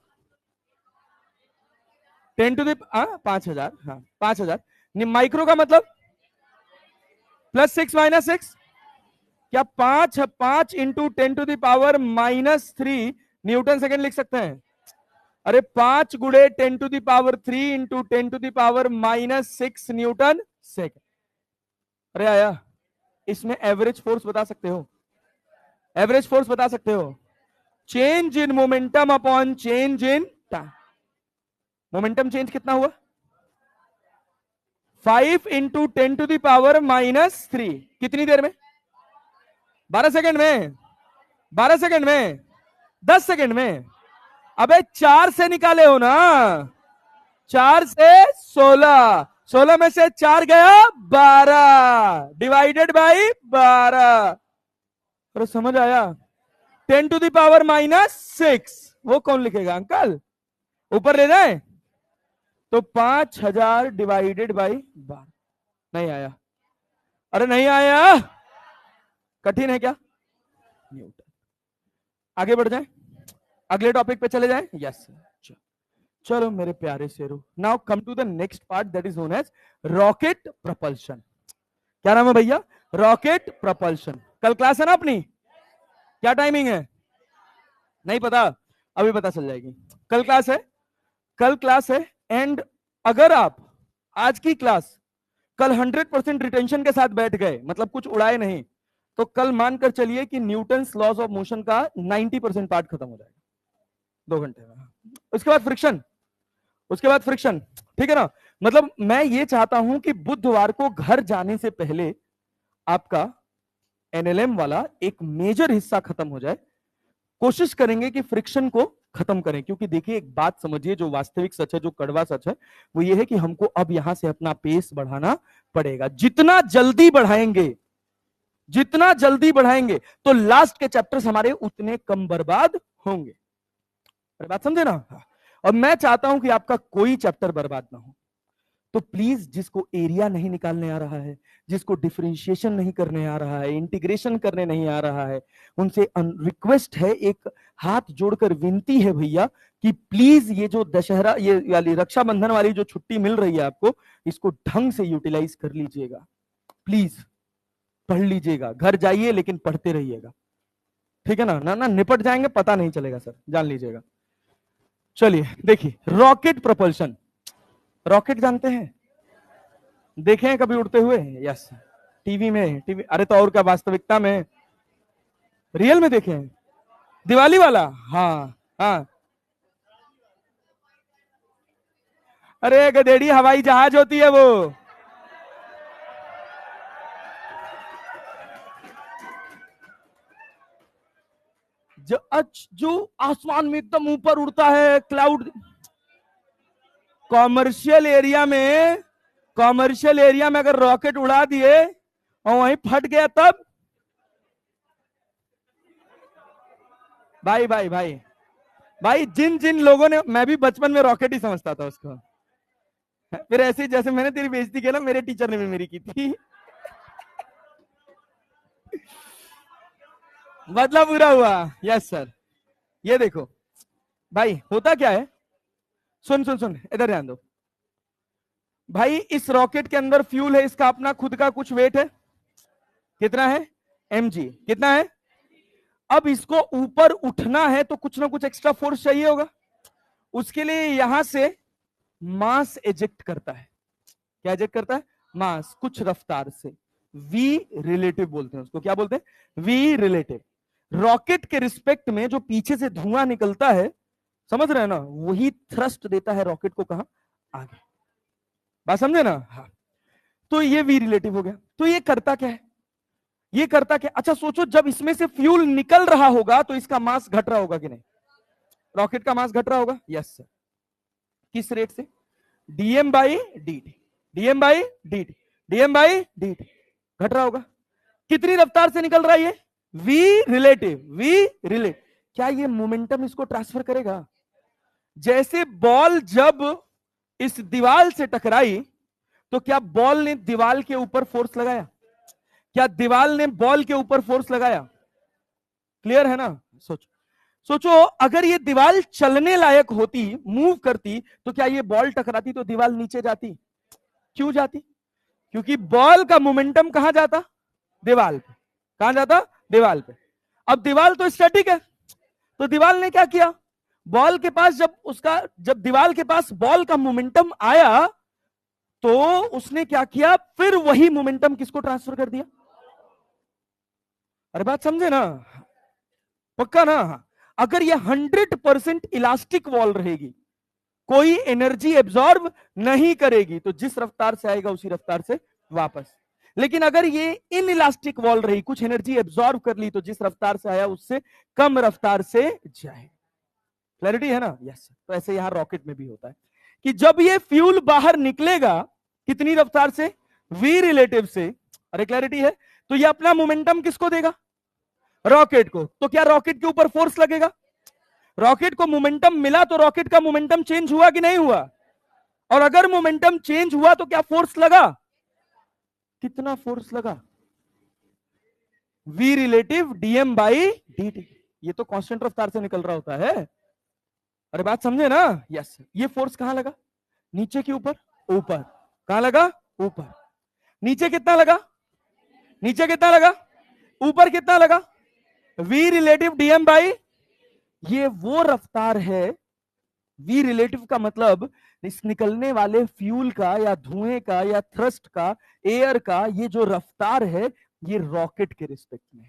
5,000, हाँ 5,000। माइक्रो का मतलब +6 -6। क्या 5 इंटू 10⁻³ न्यूटन सेकेंड लिख सकते हैं? अरे 5 गुणे 10⁻³ इंटू 10⁻⁻6 न्यूटन सेकेंड। अरे आया? इसमें एवरेज फोर्स बता सकते हो? एवरेज फोर्स बता सकते हो? Change in momentum upon change in time. Momentum change कितना हुआ? 5 इंटू 10⁻⁻3। कितनी देर में? 12 सेकेंड में? 12 सेकेंड में? 10 सेकेंड में? अबे 4 से निकाले हो ना, 4 से 16, 16 में से 4 गया 12, डिवाइडेड बाई 12। और समझ आया? 10⁻⁻6 वो कौन लिखेगा अंकल? ऊपर ले जाए तो 5,000 डिवाइडेड बाई 12। नहीं आया? अरे नहीं आया? कठिन है क्या? न्यूटन। आगे बढ़ जाए, अगले टॉपिक पे चले जाए। यस, चलो मेरे प्यारे शेरों, now come to the next part, that is known as rocket propulsion. क्या नाम है भैया? Rocket propulsion. कल क्लास है ना अपनी? क्या टाइमिंग है? नहीं पता? अभी पता चल जाएगी। कल क्लास है, कल क्लास है। एंड अगर आप आज की क्लास कल 100% रिटेंशन के साथ बैठ गए, मतलब कुछ उड़ाए नहीं, तो कल मानकर चलिए कि न्यूटन्स लॉज ऑफ मोशन का 90% पार्ट खत्म हो जाएगा 2 घंटे में। उसके बाद फ्रिक्शन, उसके बाद फ्रिक्शन, ठीक है ना? मतलब मैं ये चाहता हूं कि बुधवार को घर जाने से पहले आपका एनएलएम वाला एक मेजर हिस्सा खत्म हो जाए। कोशिश करेंगे कि फ्रिक्शन को खत्म करें, क्योंकि देखिए एक बात समझिए, जो वास्तविक सच है, जो कड़वा सच है, वो ये है कि हमको अब यहां से अपना पेस बढ़ाना पड़ेगा। जितना जल्दी बढ़ाएंगे, जितना जल्दी बढ़ाएंगे, तो लास्ट के चैप्टर्स हमारे उतने कम बर्बाद होंगे। अरे बात समझे ना? और मैं चाहता हूं कि आपका कोई चैप्टर बर्बाद ना हो। तो प्लीज जिसको एरिया नहीं निकालने आ रहा है, जिसको डिफरेंशिएशन नहीं करने आ रहा है, इंटीग्रेशन करने नहीं आ रहा है, उनसे रिक्वेस्ट है, एक हाथ जोड़कर विनती है भैया कि प्लीज ये जो दशहरा, ये वाली रक्षाबंधन वाली जो छुट्टी मिल रही है आपको, इसको ढंग से यूटिलाइज कर लीजिएगा। प्लीज पढ़ लीजिएगा, घर जाइए लेकिन पढ़ते रहिएगा, ठीक है ना? ना निपट जाएंगे, पता नहीं चलेगा सर, जान लीजिएगा। चलिए देखिए, रॉकेट प्रोपल्शन। रॉकेट जानते हैं? देखे हैं कभी उड़ते हुए? यस, टीवी में, टीवी, अरे तो और क्या, वास्तविकता में, रियल में देखे हैं? दिवाली वाला, हाँ हाँ। अरे गधेड़ी, हवाई जहाज होती है वो। जो आसमान में एकदम ऊपर उड़ता है, क्लाउड। कॉमर्शियल एरिया में, कॉमर्शियल एरिया में अगर रॉकेट उड़ा दिए और वहीं फट गया तब? भाई भाई भाई भाई, जिन जिन लोगों ने, मैं भी बचपन में रॉकेट ही समझता था उसको। फिर ऐसे ही जैसे मैंने तेरी बेइज्जती की ना, मेरे टीचर ने भी मेरी की थी। बदला पूरा हुआ। Yes sir. ये देखो भाई, होता क्या है, सुन सुन सुन, इधर ध्यान दो भाई। इस रॉकेट के अंदर फ्यूल है, इसका अपना खुद का कुछ वेट है, कितना है? mg, कितना है? अब इसको ऊपर उठना है तो कुछ ना कुछ एक्स्ट्रा फोर्स चाहिए होगा, उसके लिए यहां से मास एजेक्ट करता है। क्या एजेक्ट करता है? मास, कुछ रफ्तार से। वी रिलेटिव बोलते हैं उसको, क्या बोलते हैं? V relative. रॉकेट के रिस्पेक्ट में जो पीछे से धुआं निकलता है, समझ रहे हैं ना, वही थ्रस्ट देता है रॉकेट को कहां? आगे। बात समझे ना? हाँ। तो ये वी रिलेटिव हो गया। तो ये करता क्या है? ये करता क्या? अच्छा सोचो, जब इसमें से फ्यूल निकल रहा होगा तो इसका मास घट रहा होगा कि नहीं? रॉकेट का मास घट रहा होगा। Yes sir. किस रेट से? DM by d T, DM by d T, DM by d T, घट रहा होगा। कितनी रफ्तार से निकल रहा है ये? V relative, v relative. क्या ये मोमेंटम इसको ट्रांसफर करेगा? जैसे बॉल जब इस दीवार से टकराई, तो क्या बॉल ने दीवार के ऊपर फोर्स लगाया? क्या दीवार ने बॉल के ऊपर फोर्स लगाया? क्लियर है ना? सोचो सोचो, अगर ये दीवार चलने लायक होती, मूव करती, तो क्या ये बॉल टकराती तो दीवार नीचे जाती? क्यों जाती? क्योंकि बॉल का मोमेंटम कहां जाता? दीवार पे। कहां जाता? दीवार पे। अब दीवार तो स्टैटिक है, तो दीवार ने क्या किया? बॉल के पास जब दीवार के पास बॉल का मोमेंटम आया, तो उसने क्या किया? फिर वही मोमेंटम किसको ट्रांसफर कर दिया? अरे बात समझे ना? पक्का ना? अगर ये 100% इलास्टिक वॉल रहेगी, कोई एनर्जी एब्जॉर्ब नहीं करेगी, तो जिस रफ्तार से आएगा उसी रफ्तार से वापस। लेकिन अगर ये इन इलास्टिक वॉल रही, कुछ एनर्जी एब्जॉर्ब कर ली, तो जिस रफ्तार से आया उससे कम रफ्तार से जाए। क्लैरिटी है ना? यस। तो ऐसे यहां रॉकेट में भी होता है कि जब ये फ्यूल बाहर निकलेगा, कितनी रफ्तार से? वी रिलेटिव से। अरे क्लैरिटी है? तो ये अपना मोमेंटम किसको देगा? रॉकेट को। तो क्या रॉकेट के ऊपर फोर्स लगेगा? रॉकेट को मोमेंटम मिला तो रॉकेट का मोमेंटम चेंज हुआ कि नहीं हुआ? और अगर मोमेंटम चेंज हुआ तो क्या फोर्स लगा? कितना फोर्स लगा? V relative dm by d t. ये तो कांस्टेंट रफ्तार से निकल रहा होता है। अरे बात समझे ना? यस। ये फोर्स कहां लगा? नीचे के ऊपर? ऊपर। कहां लगा? ऊपर। नीचे कितना लगा? नीचे कितना लगा? ऊपर कितना लगा? V relative dm by. ये वो रफ्तार है, वी रिलेटिव का मतलब इस निकलने वाले फ्यूल का या धुएं का या थ्रस्ट का, एयर का, ये जो रफ्तार है, ये रॉकेट के रिस्पेक्ट में।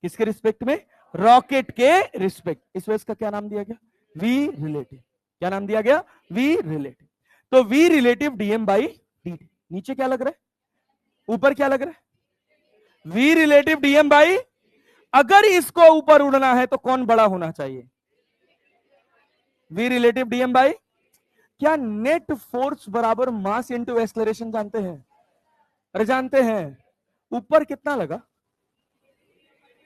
किसके रिस्पेक्ट में? रॉकेट के रिस्पेक्ट। इस वजह इसका क्या नाम दिया गया? V relative. क्या नाम दिया गया? V relative. तो V relative dm by d t. नीचे क्या लग रहा है? ऊपर क्या लग रहा है? V relative dm by. अगर इसको ऊपर उड़ना है तो कौन बड़ा होना चाहिए? V relative dm by. क्या नेट फोर्स बराबर मास इंटू एक्सलरेशन जानते हैं? अरे जानते हैं। ऊपर कितना लगा?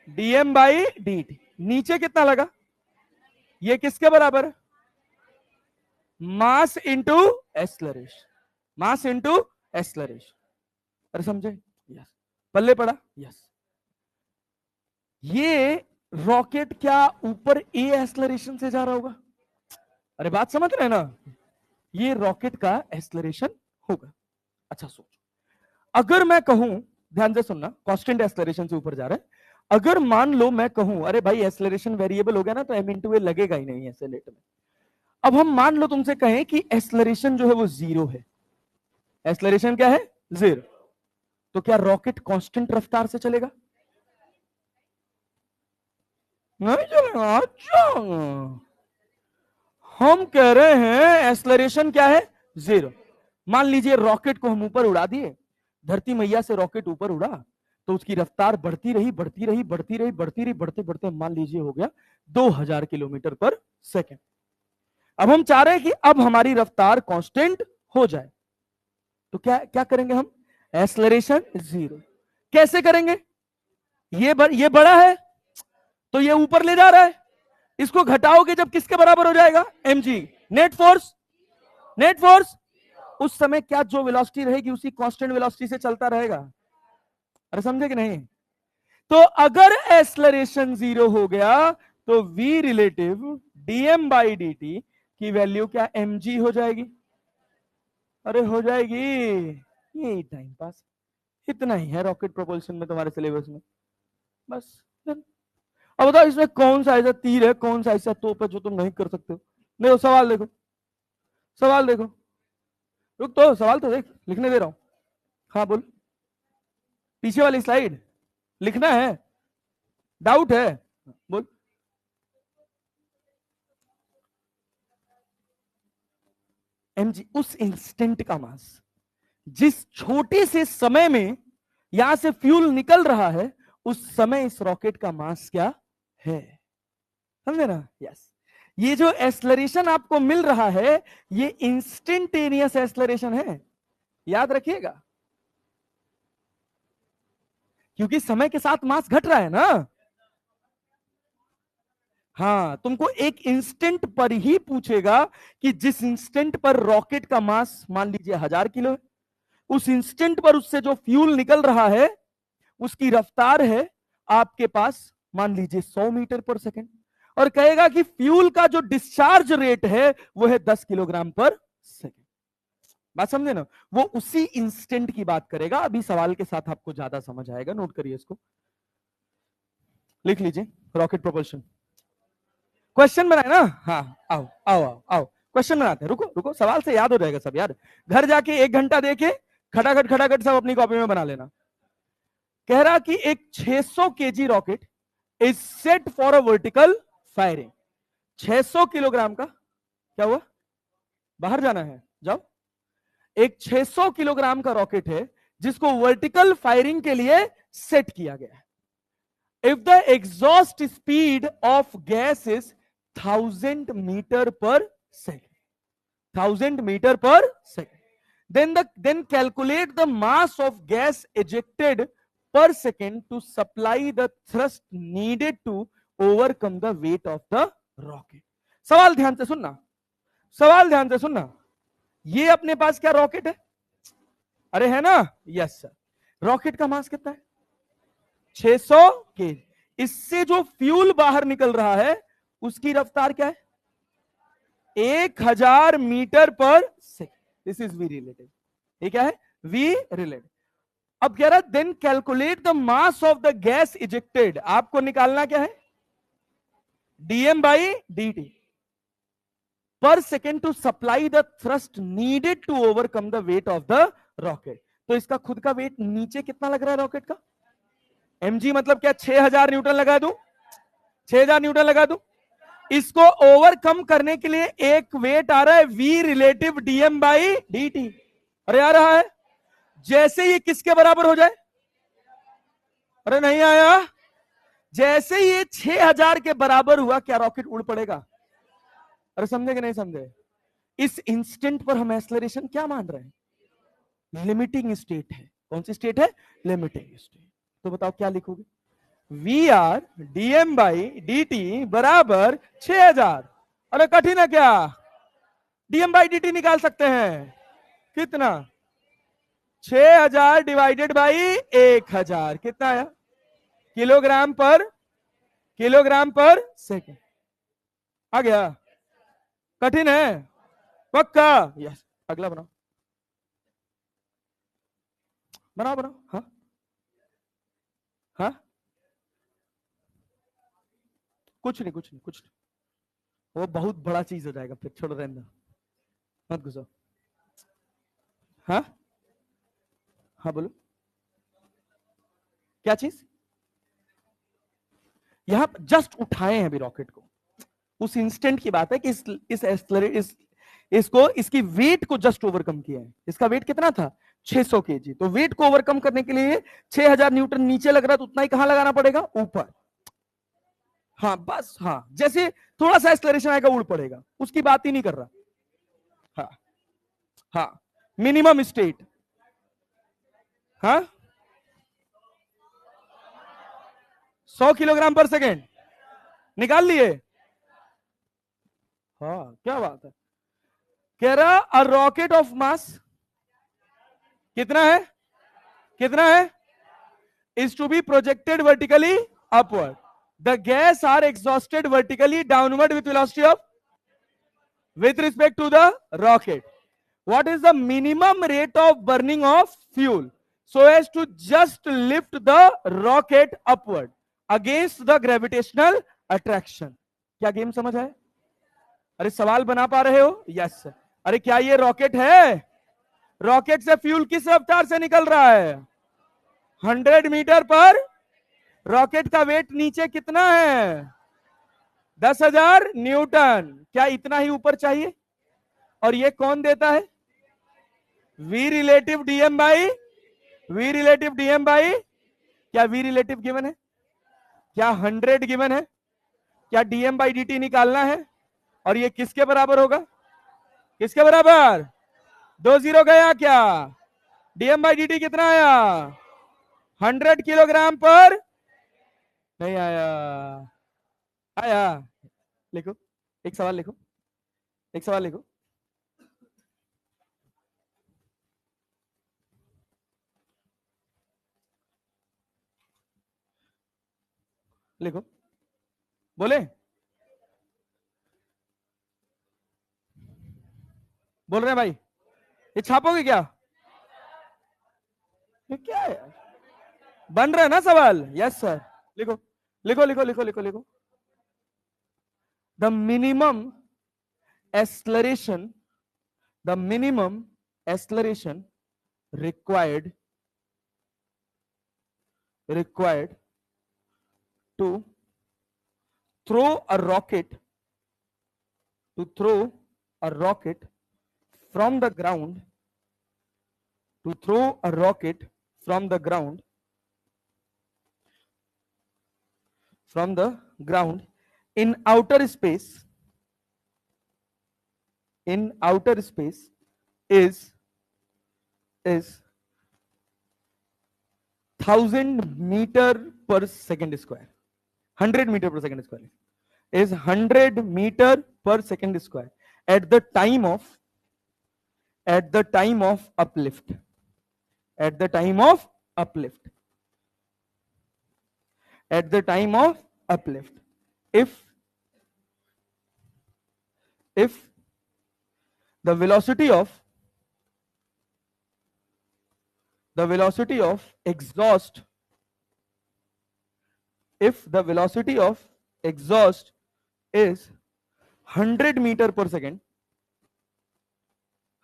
DM by d t. नीचे कितना लगा? ये किसके बराबर? Mass into acceleration, mass into acceleration. अरे समझे? यस। पल्ले पड़ा? यस। ये रॉकेट क्या ऊपर ए एक्सलरेशन से जा रहा होगा? अरे बात समझ रहे हैं ना? ये रॉकेट का एक्सलरेशन होगा। अच्छा सोचो, अगर मैं कहूं, ध्यान से सुनना, कांस्टेंट एक्सलरेशन से ऊपर जा रहा है। अगर मान लो मैं कहूं अरे भाई एक्सलरेशन वेरिएबल हो गया ना, तो एम इंटू ए लगेगा ही नहीं एक्सेलेरेट में। अब हम मान लो तुमसे कहें कि एक्सलरेशन जो है वो 0 है, एक्सलरेशन क्या है? 0। तो क्या रॉकेट कांस्टेंट रफ्तार से चलेगा? नहीं चलेगा। अच्छा, हम कह रहे हैं एक्सलरेशन क्या है? 0। मान लीजिए रॉकेट को हम ऊपर उड़ा दिए, धरती मैया से रॉकेट ऊपर उड़ा, तो उसकी रफ्तार बढ़ती रही बढ़ती रही बढ़ती रही बढ़ती रही, बढ़ते बढ़ते मान लीजिए हो गया 2000 किलोमीटर पर सेकेंड। अब हम चाह रहे हैं कि अब हमारी रफ्तार कांस्टेंट हो जाए, तो क्या क्या करेंगे हम? एक्सलरेशन 0। कैसे करेंगे? ये बड़ा है तो ये ऊपर ले जा रहा है, इसको घटाओगे जब किसके बराबर हो जाएगा? mg। Net force, net force उस समय क्या जो वेलोसिटी रहेगी उसी कांस्टेंट वेलोसिटी से चलता रहेगा। अरे समझे कि नहीं? तो अगर एक्सलरेशन 0 हो गया तो v relative dm by dt की वैल्यू क्या mg हो जाएगी? अरे हो जाएगी। यही टाइम पास, इतना ही है रॉकेट प्रोपल्शन में तुम्हारे सिलेबस में, बस। अब बताओ इसमें कौन सा ऐसा तीर है, कौन सा ऐसा तोप है जो तुम नहीं कर सकते हो? देखो सवाल देखो, सवाल देखो, रुक तो सवाल तो देख, लिखने दे रहा हूं। हाँ बोल, पीछे वाली स्लाइड लिखना है, डाउट है? बोल। mg उस इंस्टेंट का मास, जिस छोटे से समय में यहां से फ्यूल निकल रहा है, उस समय इस रॉकेट का मास क्या है? समझे ना? यस। ये जो एक्सलरेशन आपको मिल रहा है, ये इंस्टेंटेनियस एक्सलरेशन है, याद रखिएगा, क्योंकि समय के साथ मास घट रहा है ना। हाँ, तुमको एक इंस्टेंट पर ही पूछेगा कि जिस इंस्टेंट पर रॉकेट का मास मान लीजिए 1000 किलो है, उस इंस्टेंट पर उससे जो फ्यूल निकल रहा है उसकी रफ्तार है आपके पास मान लीजिए 100 मीटर पर सेकेंड, और कहेगा कि फ्यूल का जो डिस्चार्ज रेट है वो है 10 किलोग्राम पर सेकेंड। बात समझे ना? वो उसी इंस्टेंट की बात करेगा। अभी सवाल के साथ आपको ज्यादा समझ आएगा, नोट करिए इसको, लिख लीजिए। रॉकेट प्रोपल्शन क्वेश्चन बनाए ना? हाँ, आओ आओ आओ आओ, क्वेश्चन बनाते हैं। रुको रुको, सवाल से याद हो जाएगा सब यार, घर जाके 1 घंटा देके खटाखट खटाखट सब अपनी कॉपी में बना लेना। कह रहा कि एक 600 KG rocket is set for a vertical firing. 600 kilogram का क्या हुआ? बाहर जाना है, जाओ। एक 600 किलोग्राम का रॉकेट है जिसको वर्टिकल फायरिंग के लिए सेट किया गया है। If the exhaust speed of gas is 1000 meter per second, 1000 meter per second, then calculate the mass of gas ejected per second to supply the thrust needed to overcome the weight of the rocket. सवाल ध्यान से सुनना, सवाल ध्यान से सुनना। ये अपने पास क्या रॉकेट है? अरे है ना? Yes sir. रॉकेट का मास कितना है? 600 केजी। इससे जो फ्यूल बाहर निकल रहा है उसकी रफ्तार क्या है? 1000 मीटर पर second. This is v relative. ये क्या है? V relative. अब कह रहा है then calculate the mass of the gas ejected. आपको निकालना क्या है? डीएम बाई डी टी पर second to supply the thrust needed to overcome the weight of the rocket. तो इसका खुद का वेट नीचे कितना लग रहा है रॉकेट का? mg मतलब क्या? 6000 न्यूटन लगा दूं, 6000 न्यूटन लगा दूं। इसको ओवरकम करने के लिए एक वेट आ रहा है v relative dm by dt। अरे आ रहा है, जैसे ये किसके बराबर हो जाए? अरे नहीं आया। जैसे ये 6000 के बराबर हुआ, क्या रॉकेट उड़ पड़ेगा? अरे समझे कि नहीं समझे? इस इंस्टेंट पर हम एक्सेलरेशन क्या मान रहे हैं? लिमिटिंग स्टेट है। कौन सी स्टेट है? Limiting state. तो बताओ क्या लिखोगे? V r d m by d t बराबर 6000। अरे कठिन है क्या? डीएम बाई डी टी निकाल सकते हैं। कितना? 6000 डिवाइडेड बाई 1000 कितना आया? किलोग्राम पर सेकेंड। आ गया? कठिन है? पक्का? यस। अगला बनाओ, बनाओ बनाओ। हाँ हाँ, कुछ नहीं कुछ नहीं कुछ नहीं, वो बहुत बड़ा चीज हो जाएगा फिर, छोड़ो रहने दो, मत घुसो। हाँ हाँ बोलो, क्या चीज? यहां जस्ट उठाए हैं अभी रॉकेट को, उस इंस्टेंट की बात है कि इसको इसकी वेट को जस्ट ओवरकम किया है। इसका वेट कितना था? 600 केजी। तो वेट को ओवरकम करने के लिए 6000 न्यूटन नीचे लग रहा है, तो उतना ही कहां लगाना पड़ेगा? ऊपर। हाँ बस, हाँ जैसे थोड़ा सा एक्सलरेशन आएगा उड़ पड़ेगा, उसकी बात ही नहीं कर रहा। हाँ हाँ, मिनिमम स्टेट। हाँ 100 किलोग्राम पर सेकेंड निकाल लिए। हाँ क्या बात है। कह रहा अ रॉकेट ऑफ मास कितना है? कितना है? Is to be projected vertically upward, the gas are exhausted vertically downward with velocity of, with respect to the rocket. What is the minimum rate of burning of fuel so as to just lift the rocket upward against the gravitational attraction? क्या game समझ आए? अरे सवाल बना पा रहे हो? Yes. अरे क्या ये रॉकेट है? रॉकेट से फ्यूल किस रफ्तार से निकल रहा है? 100 मीटर पर। रॉकेट का वेट नीचे कितना है? 10,000 न्यूटन। क्या इतना ही ऊपर चाहिए? और ये कौन देता है? V relative dm by, v relative dm by, क्या वी रिलेटिव गिवन है? क्या 100 गिवन है? क्या डीएम बाई डी टी निकालना है? और ये किसके बराबर होगा? किसके बराबर? 20 गया क्या? डीएम बाई डी टी कितना आया? 100 किलोग्राम पर। नहीं आया? आया? लिखो, एक सवाल लिखो, एक सवाल लिखो। लिखो, बोले, बोल रहे हैं भाई? ये छापोगे क्या? ये क्या है? बन रहा है ना सवाल? Yes sir. लिखो लिखो लिखो लिखो लिखो लिखो। The minimum acceleration, the minimum acceleration required to throw a rocket, to throw a rocket from the ground, to throw a rocket from the ground, from the ground in outer space, in outer space is 1000 meter per second square. 100 meter per second square is 100 meter per second square at the time of, at the time of uplift, at the time of uplift, at the time of uplift. If the velocity of, the velocity of exhaust, if the velocity of exhaust is 100 meter per second,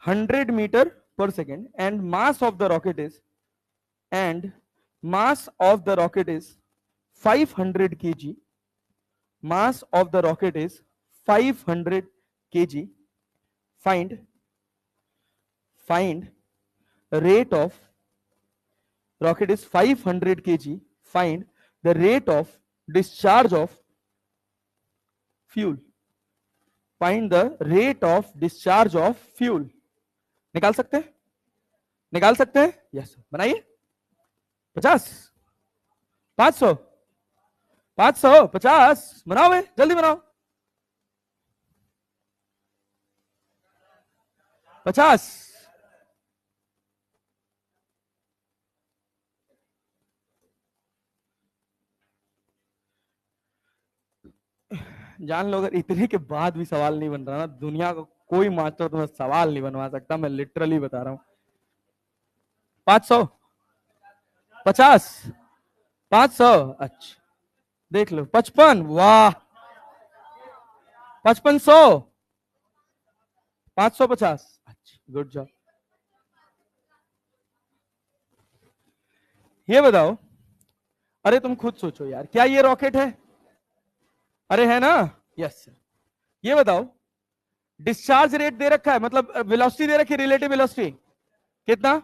100 meter per second, and mass of the rocket is, and mass of the rocket is 500 kg, mass of the rocket is 500 kg, find rate of, rocket is 500 kg, find the rate of discharge of fuel, find the rate of discharge of fuel. निकाल सकते हैं? निकाल सकते हैं? Yes. बनाइए। 50, 500, 500, 50 बनाओ, जल्दी बनाओ। 50। जान लो, अगर इतने के बाद भी सवाल नहीं बन रहा ना, दुनिया का कोई मास्टर तुम्हें सवाल नहीं बनवा सकता, मैं लिटरली बता रहा हूं। 500, 50, 500, अच्छा देख लो। 55, वाह। 5500, 550, अच्छा गुड जॉब। ये बताओ, अरे तुम खुद सोचो यार, क्या ये रॉकेट है? अरे है ना? यस। ये बताओ, डिस्चार्ज रेट दे रखा है, मतलब वेलोसिटी दे रखी है, रिलेटिव वेलोसिटी कितना?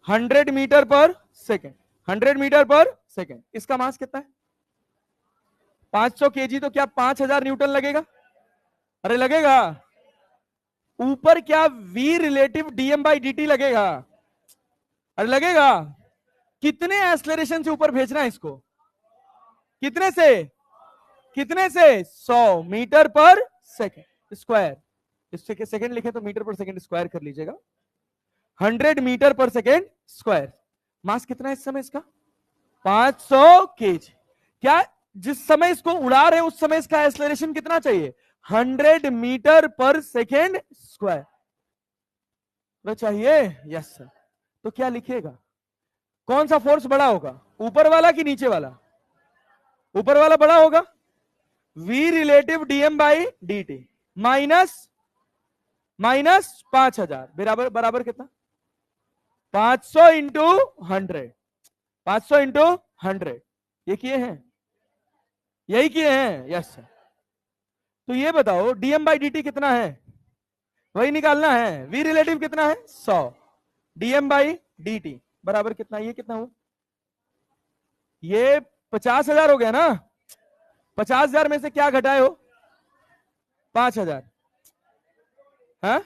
100 मीटर पर सेकेंड। 100 मीटर पर सेकेंड। इसका मास कितना है? 500 केजी। तो क्या 5000 न्यूटन लगेगा? अरे लगेगा। ऊपर क्या v relative dm by dt लगेगा? अरे लगेगा। कितने एक्सलरेशन से ऊपर भेजना है इसको? कितने से? कितने से? 100 मीटर पर सेकेंड स्क्वायर। इससे सेकेंड लिखे तो मीटर पर सेकेंड स्क्वायर कर लीजिएगा। 100 मीटर पर सेकेंड स्क्वायर। मास कितना है इस समय इसका? 500 केजी। क्या जिस समय इसको उड़ा रहे उस समय इसका एक्सेलरेशन कितना चाहिए? 100 मीटर पर सेकेंड स्क्वायर चाहिए। Yes sir. तो क्या लिखिएगा? कौन सा फोर्स बड़ा होगा, ऊपर वाला कि नीचे वाला? ऊपर वाला बड़ा होगा। v relative dm by dt minus 5000 बराबर बराबर कितना? 500 इंटू 100। 500 इंटू 100। ये किए हैं? यही किए हैं। Yes sir. तो ये बताओ dm बाई dt कितना है, वही निकालना है। v रिलेटिव कितना है? 100। dm बाई dt बराबर कितना? ये कितना हुआ? ये 50,000 हो गया ना। 50,000 में से क्या घटाए हो? 5,000। हाँ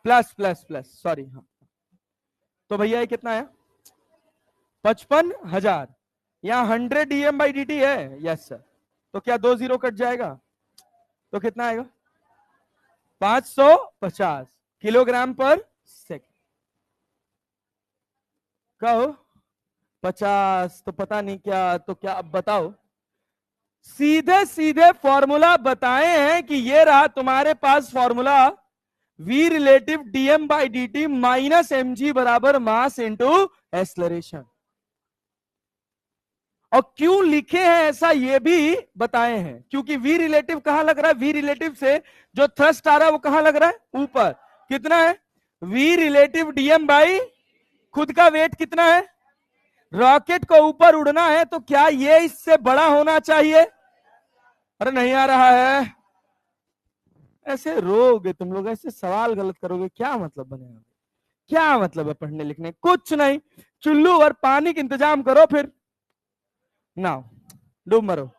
प्लस प्लस प्लस, सॉरी हाँ। तो भैया ये कितना है? 55,000। यहां 100 dm बाई dt है। Yes sir. तो क्या 2 जीरो कट जाएगा? तो कितना आएगा? 550 किलोग्राम पर सेकेंड। कहो 50 तो पता नहीं क्या, तो क्या अब बताओ। सीधे सीधे फॉर्मूला बताए हैं कि ये रहा तुम्हारे पास formula, v relative dm by dt minus mg बराबर मास इंटू एक्सलरेशन। और क्यों लिखे हैं ऐसा ये भी बताए हैं, क्योंकि v रिलेटिव कहां लग रहा है? v रिलेटिव से जो थ्रस्ट आ रहा है वो कहां लग रहा है? ऊपर। कितना है? v रिलेटिव dm बाई खुद का वेट कितना है? रॉकेट को ऊपर उड़ना है तो क्या ये इससे बड़ा होना चाहिए? अरे नहीं आ रहा है। ऐसे रोगे तुम लोग, ऐसे सवाल गलत करोगे, क्या मतलब बनेगा? क्या मतलब है पढ़ने लिखने? कुछ नहीं। चुल्लू और पानी का इंतजाम करो फिर ना, डूब मरो।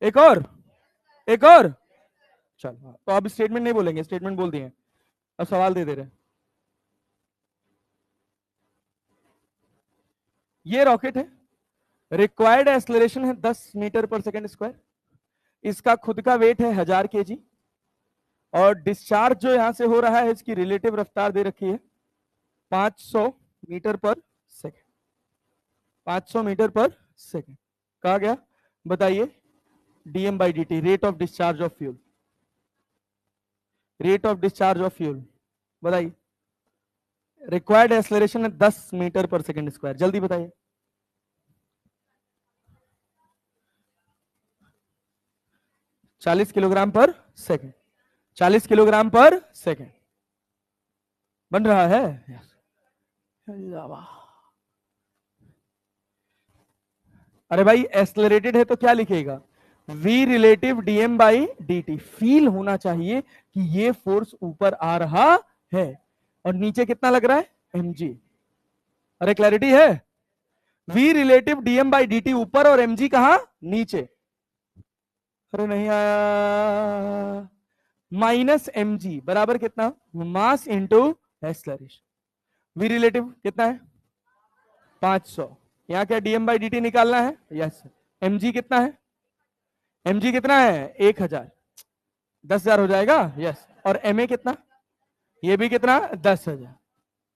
एक और, एक और। चलो तो अब स्टेटमेंट नहीं बोलेंगे, स्टेटमेंट बोल दिए, अब सवाल दे रहे। ये रॉकेट है, रिक्वायर्ड एक्सेलरेशन है 10 मीटर पर सेकेंड स्क्वायर, इसका खुद का वेट है 1000 केजी, और डिस्चार्ज जो यहां से हो रहा है इसकी रिलेटिव रफ्तार दे रखी है 500 मीटर पर सेकेंड। 500 मीटर पर सेकेंड कहा गया। बताइए DM by d T, rate of discharge of fuel. Rate of discharge of fuel बताइए। रिक्वायर्ड एक्सेलरेशन है 10 मीटर पर सेकेंड स्क्वायर, जल्दी बताइए। 40 किलोग्राम पर सेकेंड। 40 किलोग्राम पर सेकेंड बन रहा है। अरे भाई एक्सेलरेटेड है तो क्या लिखेगा? v relative dm by dt। Feel होना चाहिए कि ये फोर्स ऊपर आ रहा है, और नीचे कितना लग रहा है? mg। अरे क्लैरिटी है? v relative dm by dt ऊपर और mg कहां? नीचे। अरे नहीं आया। माइनस mg बराबर कितना? Mass into acceleration. v relative कितना है? 500। यहां क्या dm बाई dt निकालना है? यस। mg कितना है? mg कितना है? 1000। 10,000 हो जाएगा। यस। और एमए कितना, ये भी कितना 10,000।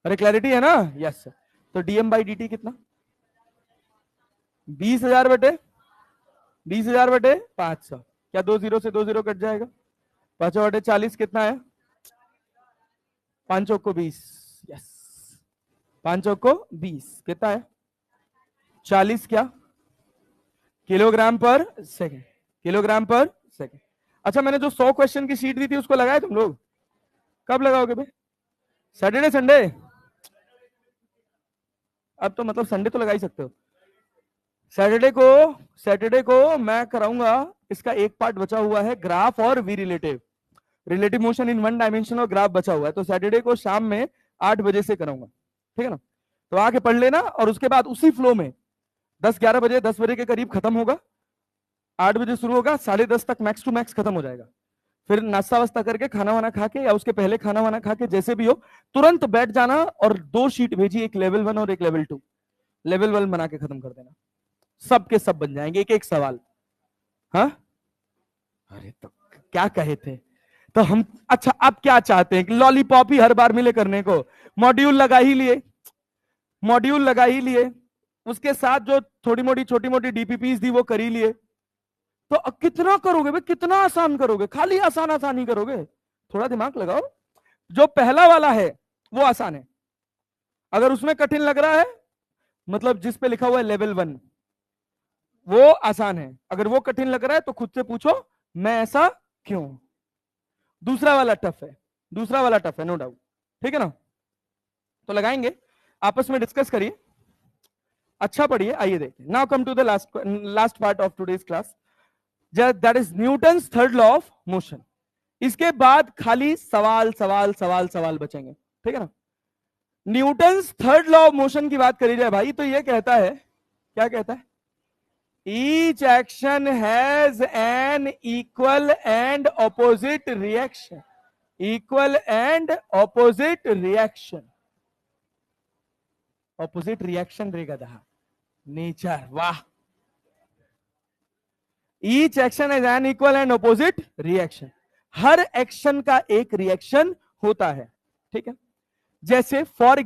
अरे क्लैरिटी है ना? यस। तो डीएम बाई डी टी कितना, 20,000 बटे 20,000 बटे 500। क्या 2 जीरो से 2 जीरो कट जाएगा? 5 बटे 40 कितना है? 5 चौक को 20। यस, 5 चौक को 20 कितना है? 40 क्या किलोग्राम पर सेकंड, किलोग्राम पर सेकंड। अच्छा, मैंने जो 100 क्वेश्चन की शीट दी थी उसको लगाए तुम लोग? कब लगाओगे भाई? Saturday Sunday? अब तो मतलब संडे तो लगा ही सकते हो। सैटरडे को मैं कराऊंगा, इसका एक पार्ट बचा हुआ है, ग्राफ और v relative motion in one dimension और ग्राफ बचा हुआ है। तो सैटरडे को शाम में 8 बजे से कराऊंगा, ठीक है ना? तो आके पढ़ लेना, और उसके बाद उसी फ्लो में 10-11 बजे 10 बजे के करीब खत्म होगा, 8 बजे शुरू होगा, 10:30 तक मैक्स टू मैक्स खत्म हो जाएगा। फिर नाश्ता वास्ता करके खाना वाना खा के या उसके पहले खाना वाना खा के जैसे भी हो तुरंत बैठ जाना, और 2 शीट भेजी, एक लेवल 1 और एक लेवल 2। लेवल 1 बना के खत्म कर देना, सब के सब बन जाएंगे, एक एक सवाल। हाँ, अरे तो क्या कहे थे तो हम। अच्छा, अब क्या चाहते हैं कि लॉलीपॉप ही हर बार मिले करने को? मॉड्यूल लगा ही लिए, मॉड्यूल लगा ही लिए, उसके साथ जो थोड़ी मोटी छोटी मोटी डीपीपीस थी वो कर ही लिए। तो अब कितना करोगे भाई, कितना आसान करोगे? खाली आसान आसान ही करोगे? थोड़ा दिमाग लगाओ। जो पहला वाला है वो आसान है, अगर उसमें कठिन लग रहा है मतलब जिस पे लिखा हुआ है लेवल 1 वो आसान है, अगर वो कठिन लग रहा है तो खुद से पूछो मैं ऐसा क्यों। दूसरा वाला टफ है, दूसरा वाला टफ है, नो डाउट, ठीक है ना? तो लगाएंगे, आपस में डिस्कस करिए, अच्छा पढ़िए। आइए देखिए, now come to the last part of today's class, that is Newton's third law of motion. इसके बाद खाली सवाल सवाल सवाल सवाल बचेंगे, ठीक है ना? Newton's third law of motion की बात करी जाए भाई तो ये कहता है, क्या कहता है? Each action has an equal and opposite reaction, equal and opposite reaction. Opposite reaction रे गधा, नेचर, वाह। Each action has an equal and opposite reaction, her action का एक रिएक्शन होता है, ठीक है? जैसे फॉर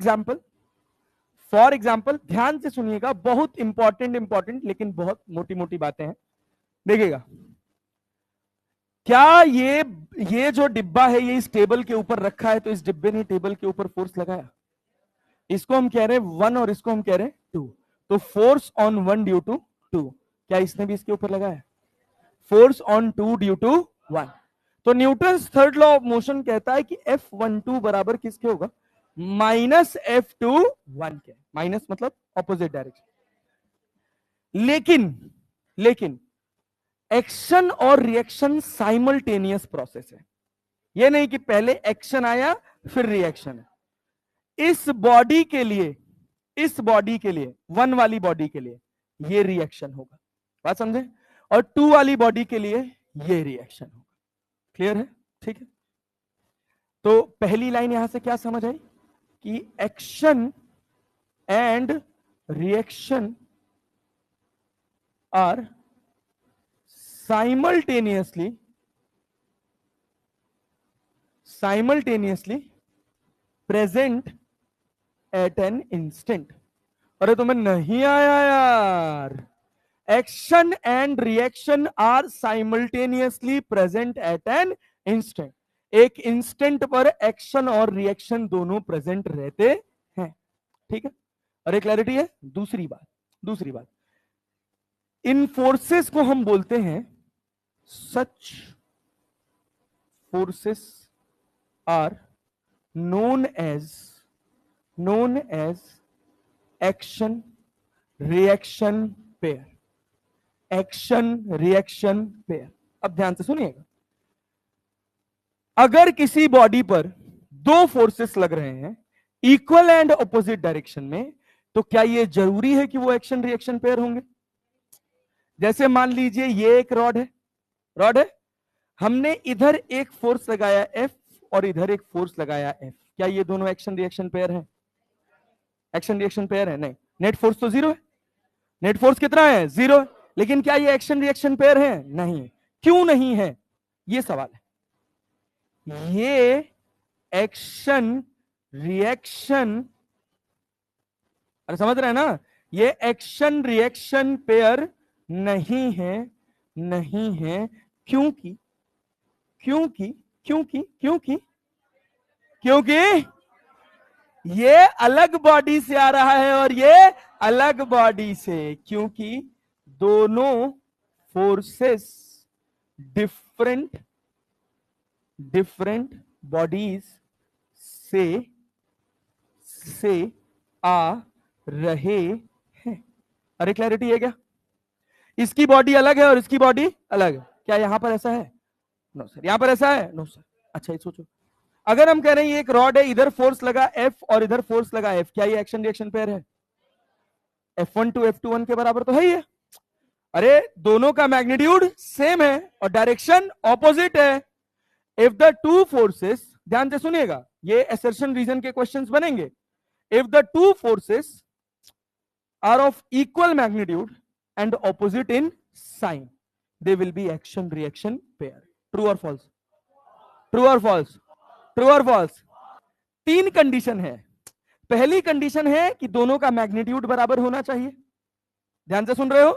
एग्जाम्पल ध्यान से सुनिएगा, बहुत इंपॉर्टेंट लेकिन बहुत मोटी मोटी बातें हैं, देखिएगा। क्या ये जो डिब्बा है ये इस टेबल के ऊपर रखा है तो इस डिब्बे ने टेबल के ऊपर फोर्स लगाया, इसको हम कह रहे हैं 1 और इसको हम कह रहे हैं 2। तो फोर्स ऑन 1 ड्यू टू 2, क्या इसने भी इसके ऊपर लगाया? Force on 2 due to 1। तो Newton's third law of motion कहता है कि F12 बराबर किसके होगा? -F21 के। माइनस मतलब ऑपोजिट डायरेक्शन। लेकिन एक्शन और रिएक्शन साइमल्टेनियस प्रोसेस है, ये नहीं कि पहले एक्शन आया फिर रिएक्शन है। इस बॉडी के लिए 1 वाली बॉडी के लिए ये रिएक्शन होगा, बात समझे? और 2 वाली बॉडी के लिए ये रिएक्शन होगा। क्लियर है? ठीक है। तो पहली लाइन यहां से क्या समझ आई कि action and reaction are simultaneously present at an instant. अरे तुम्हें नहीं आया यार? Action and reaction are simultaneously present at an instant, एक इंस्टेंट पर एक्शन और रिएक्शन दोनों प्रेजेंट रहते हैं, ठीक है? अरे क्लैरिटी है? दूसरी बात, इन फोर्सेस को हम बोलते हैं, such forces are known as action reaction pair, action reaction pair. अब ध्यान से सुनिएगा, अगर किसी बॉडी पर 2 फोर्सेस लग रहे हैं इक्वल एंड ऑपोजिट डायरेक्शन में, तो क्या यह जरूरी है कि वो एक्शन रिएक्शन पेयर होंगे? जैसे मान लीजिए ये एक रॉड है, हमने इधर एक फोर्स लगाया F और इधर एक फोर्स लगाया F, क्या ये दोनों एक्शन रिएक्शन पेयर है? एक्शन रिएक्शन पेयर है? नहीं। नेट फोर्स तो 0 है, नेट फोर्स कितना है? 0 है। लेकिन क्या ये एक्शन रिएक्शन पेयर है? नहीं। क्यों नहीं है, ये सवाल है। ये एक्शन रिएक्शन, अरे समझ रहे हैं ना, ये एक्शन रिएक्शन पेयर नहीं है, नहीं है। क्योंकि क्योंकि क्योंकि क्योंकि क्योंकि ये अलग बॉडी से आ रहा है और ये अलग बॉडी से, क्योंकि दोनों फोर्सेस डिफरेंट डिफरेंट बॉडीज से आ रहे हैं। अरे क्लैरिटी है क्या? इसकी बॉडी अलग है और इसकी बॉडी अलग है। क्या यहां पर ऐसा है? No sir. यहां पर ऐसा है? No sir. अच्छा ये सोचो, अगर हम कह रहे हैं ये एक रॉड है, इधर फोर्स लगा F और इधर फोर्स लगा F, क्या ये एक्शन रिएक्शन पेयर है? F1 टू F21 के बराबर तो है ही है। अरे दोनों का मैग्नीट्यूड सेम है और डायरेक्शन ऑपोजिट है। इफ द टू फोर्सेस, ध्यान से सुनिएगा, ये असर्शन रीजन के क्वेश्चंस बनेंगे। If the two forces are of equal magnitude and opposite in sign, they will be action reaction pair. True और फॉल्स? ट्रू और फॉल्स? ट्रू और फॉल्स? तीन कंडीशन है। पहली कंडीशन है कि दोनों का मैग्नीट्यूड बराबर होना चाहिए। ध्यान से सुन रहे हो?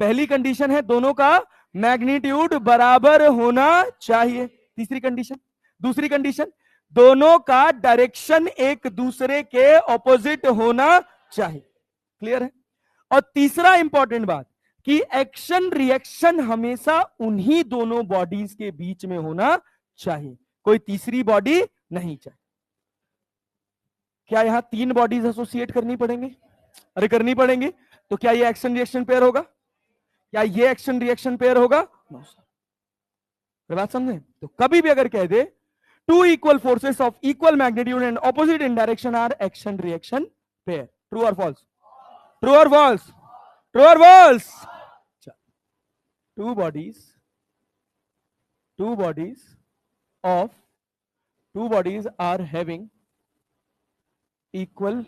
पहली कंडीशन है दोनों का मैग्नीट्यूड बराबर होना चाहिए। तीसरी कंडीशन, दूसरी कंडीशन, दोनों का डायरेक्शन एक दूसरे के ऑपोजिट होना चाहिए। क्लियर है? और तीसरा इंपॉर्टेंट बात कि एक्शन रिएक्शन हमेशा उन्हीं दोनों बॉडीज के बीच में होना चाहिए, कोई तीसरी बॉडी नहीं चाहिए। क्या यहां तीन बॉडीज एसोसिएट करनी पड़ेंगे? अरे करनी पड़ेंगे। तो क्या ये एक्शन रिएक्शन पेयर होगा? क्या ये एक्शन रिएक्शन पेयर होगा? No sir. बात समझे? तो कभी भी अगर कह दे two equal forces of equal magnitude and opposite in direction are action reaction pair. True और फॉल्स? ट्रू और फॉल्स? ट्रू और false? Two bodies of two bodies are having equal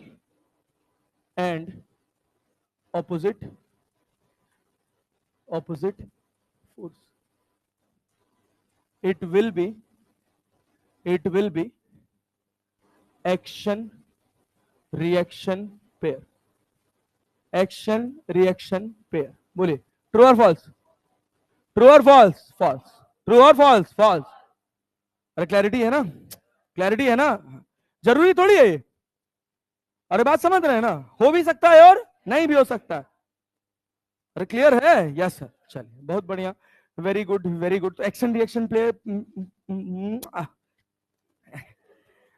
and opposite force, it will be action reaction pair। Action reaction pair. बोले true और false? True और false? False. True और false? False. अरे clarity है ना? Clarity है ना? जरूरी थोड़ी है ये। अरे बात समझ रहे हैं ना? हो भी सकता है और नहीं भी हो सकता है। अरे क्लियर है? Yes sir. चलिए बहुत बढ़िया, वेरी गुड वेरी गुड। तो action reaction pair,